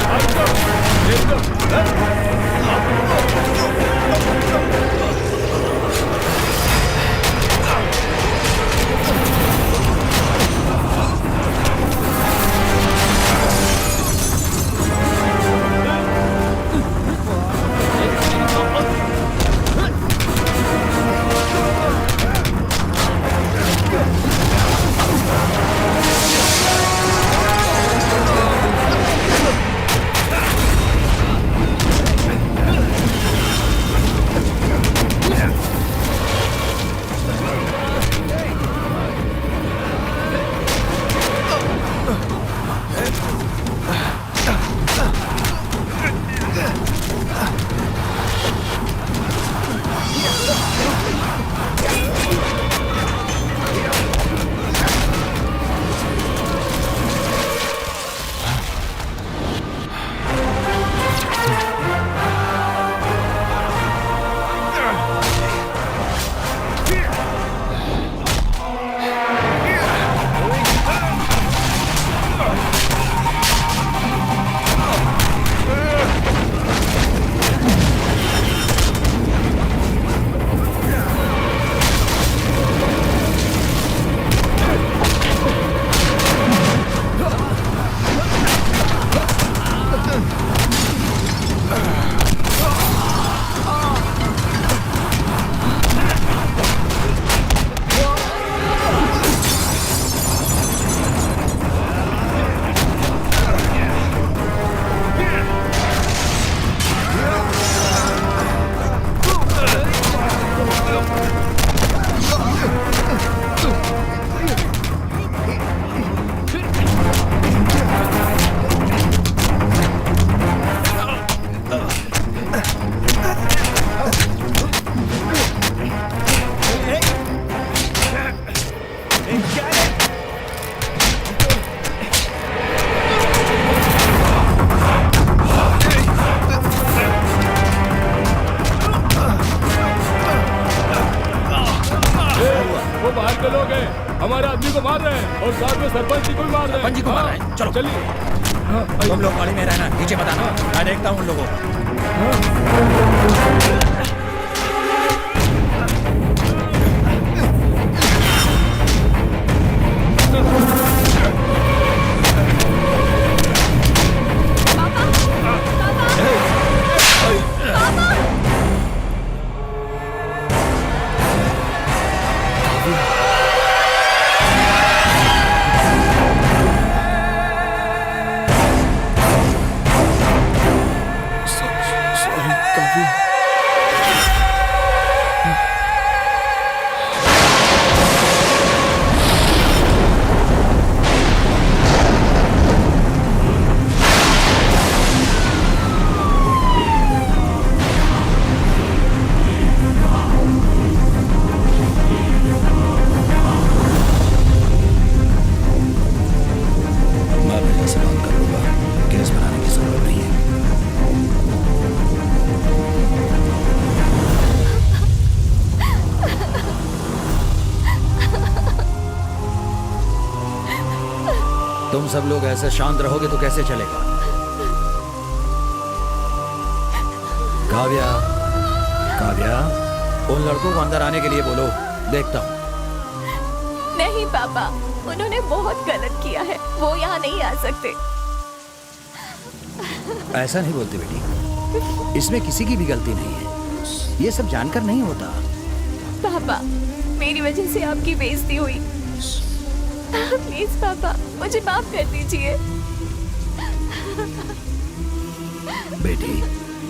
को मार रहे हैं। चलो चलिए, तुम लोग गाड़ी में रहना, नीचे मत आना, मैं देखता हूँ उन लोगों को। तुम सब लोग ऐसे शांत रहोगे तो कैसे चलेगा? काव्या, काव्या, उन लड़कों को अंदर आने के लिए बोलो, देखता हूँ। नहीं पापा, उन्होंने बहुत गलत किया है, वो यहाँ नहीं आ सकते। ऐसा नहीं बोलते बेटी, इसमें किसी की भी गलती नहीं है, ये सब जानकर नहीं होता। पापा, मेरी वजह से आपकी बेइज्जती हुई। प्लीज पापा, मुझे माफ कर दीजिए। बेटी,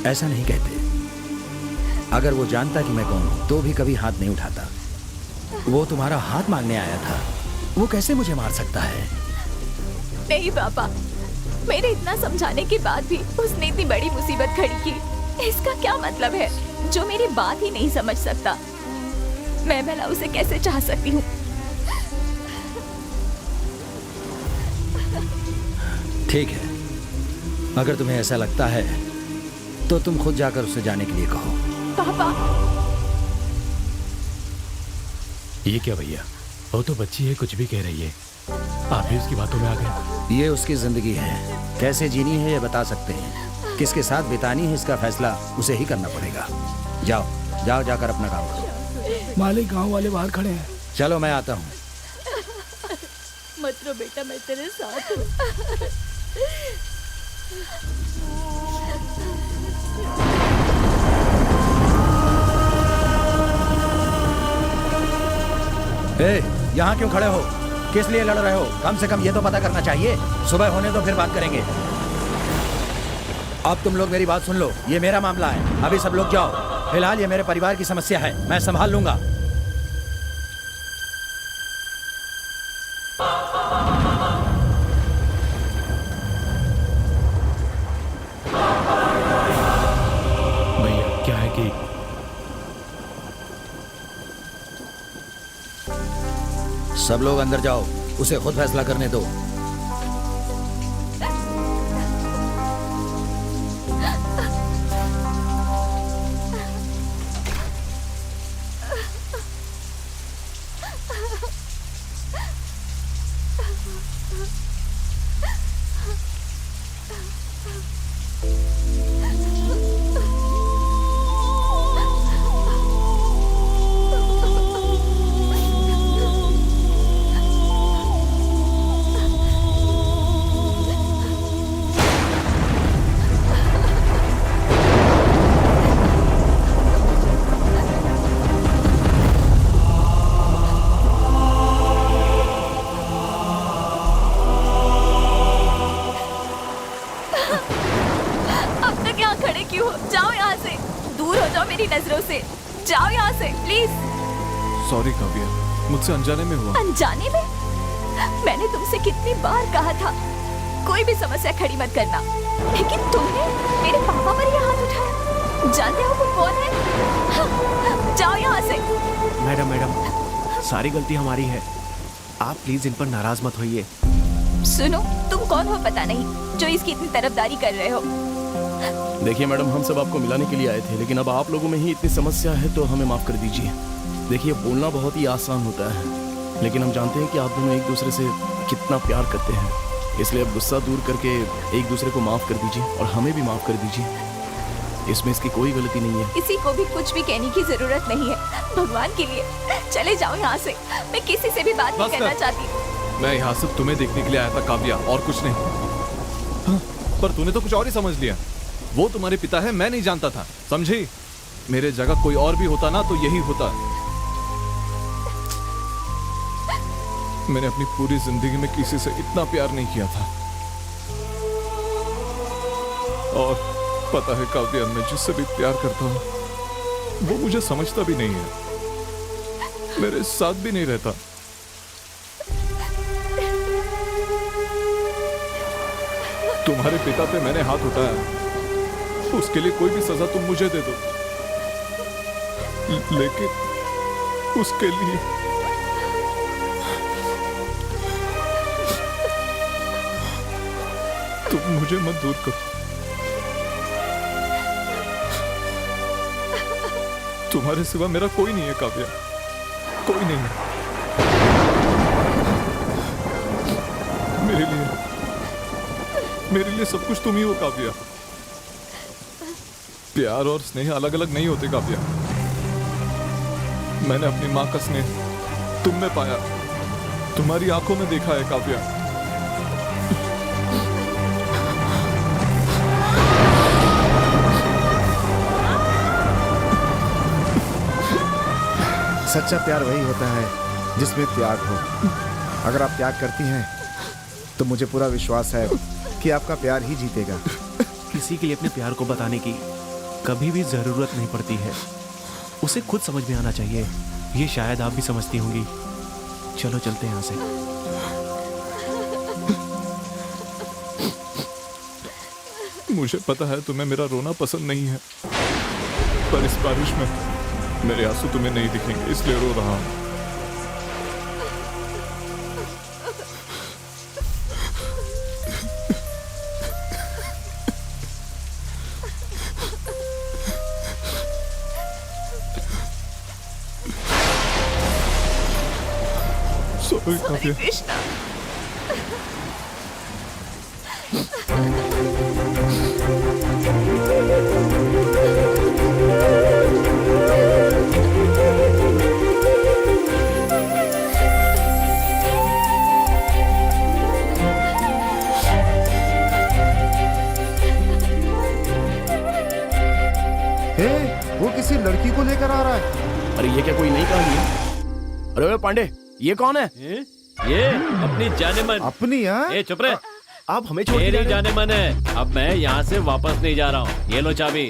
ऐसा नहीं कहते। अगर वो जानता कि मैं कौन हूं तो भी कभी हाथ नहीं उठाता। वो तुम्हारा हाथ मांगने आया था, वो कैसे मुझे मार सकता है? नहीं पापा, मेरे इतना समझाने के बाद भी उसने इतनी बड़ी मुसीबत खड़ी की। इसका क्या मतलब है? जो मेरी बात ही नहीं समझ सकता, मैं भला उसे कैसे चाह सकती हूँ? ठीक है, अगर तुम्हें ऐसा लगता है तो तुम खुद जाकर उसे जाने के लिए कहो। पापा, ये क्या भैया, वो तो बच्ची है, कुछ भी कह रही है, आप भी उसकी बातों में आ गए। ये उसकी जिंदगी है, कैसे जीनी है ये बता सकते हैं, किसके साथ बितानी है इसका फैसला उसे ही करना पड़ेगा। जाओ जाओ, जाकर अपना काम करो। मालिक, गांव वाले बाहर खड़े हैं। चलो मैं आता हूँ। मत रो बेटा, मैं तेरे साथ हूँ। यहाँ क्यों खड़े हो? किस लिए लड़ रहे हो? कम से कम ये तो पता करना चाहिए। सुबह होने तो फिर बात करेंगे। अब तुम लोग मेरी बात सुन लो, ये मेरा मामला है, अभी सब लोग जाओ। फिलहाल ये मेरे परिवार की समस्या है, मैं संभाल लूंगा। भैया क्या है कि सब लोग अंदर जाओ, उसे खुद फैसला करने दो। सॉरी काव्या, मुझसे अनजाने में हुआ। अनजाने में? मैंने तुमसे कितनी बार कहा था कोई भी समस्या खड़ी मत करना, लेकिन तुमने मेरे पापा पर यह हाथ उठाया। जानते हो वो कौन है? हाँ, जाओ यहाँ से। मैडम, सारी गलती हमारी है, आप प्लीज इन पर नाराज मत होइए। सुनो, तुम कौन हो पता नहीं जो इसकी इतनी तरफदारी कर रहे हो। देखिए मैडम, हम सब आपको मिलाने के लिए आए थे, लेकिन अब आप लोगों में ही इतनी समस्या है तो हमें माफ कर दीजिए। देखिए, बोलना बहुत ही आसान होता है, लेकिन हम जानते हैं कि आप दोनों एक दूसरे से कितना प्यार करते हैं। इसलिए अब गुस्सा दूर करके एक दूसरे को माफ कर दीजिए और हमें भी माफ कर दीजिए। इसमें इसकी कोई गलती नहीं है। किसी को भी कुछ भी कहने की जरूरत नहीं है। भगवान के लिए चले जाओ यहाँ से। मैं किसी से भी बात नहीं बस करना कर। चाहती। मैं यहाँ सिर्फ तुम्हें देखने के लिए आया था काव्या, और कुछ नहीं। हाँ, पर तूने तो कुछ और ही समझ लिया। वो तुम्हारे पिता है, मैं नहीं जानता था, समझी? मेरे जगह कोई और भी होता ना तो यही होता। मैंने अपनी पूरी जिंदगी में किसी से इतना प्यार नहीं किया था। और पता है काव्या, मैं जिससे भी प्यार करता हूं वो मुझे समझता भी नहीं है, मेरे साथ भी नहीं रहता। तुम्हारे पिता पे मैंने हाथ उठाया, उसके लिए कोई भी सजा तुम मुझे दे दो, लेकिन उसके लिए तुम मुझे मत दूर करो। तुम्हारे सिवा मेरा कोई नहीं है काव्या, कोई नहीं है। मेरे लिए सब कुछ तुम ही हो काव्या। प्यार और स्नेह अलग अलग नहीं होते काव्या। मैंने अपनी माँ का स्नेह तुम में पाया, तुम्हारी आंखों में देखा है काव्या। सच्चा प्यार वही होता है जिसमें त्याग हो। अगर आप त्याग करती हैं तो मुझे पूरा विश्वास है कि आपका प्यार ही जीतेगा। किसी के लिए अपने प्यार को बताने की कभी भी जरूरत नहीं पड़ती है, उसे खुद समझ में आना चाहिए। ये शायद आप भी समझती होंगी। चलो चलते हैं यहाँ से। मुझे पता है तुम्हें मेरा रोना पसंद नहीं है, पर इस बारिश में मेरे आंसू तुम्हें नहीं दिखेंगे, इसलिए रो रहा हूं। सॉरी काव्या। कृष्णा। वो किसी लड़की को लेकर आ रहा है। अरे ये क्या कोई नई कहानी है? अरे पांडे, ये कौन है? ये अपनी जाने मन। अपनी? ये चुप रहे। आप हमें छोड़ मेरी जाने मन है। अब मैं यहाँ से वापस नहीं जा रहा हूँ। ये लो चाबी।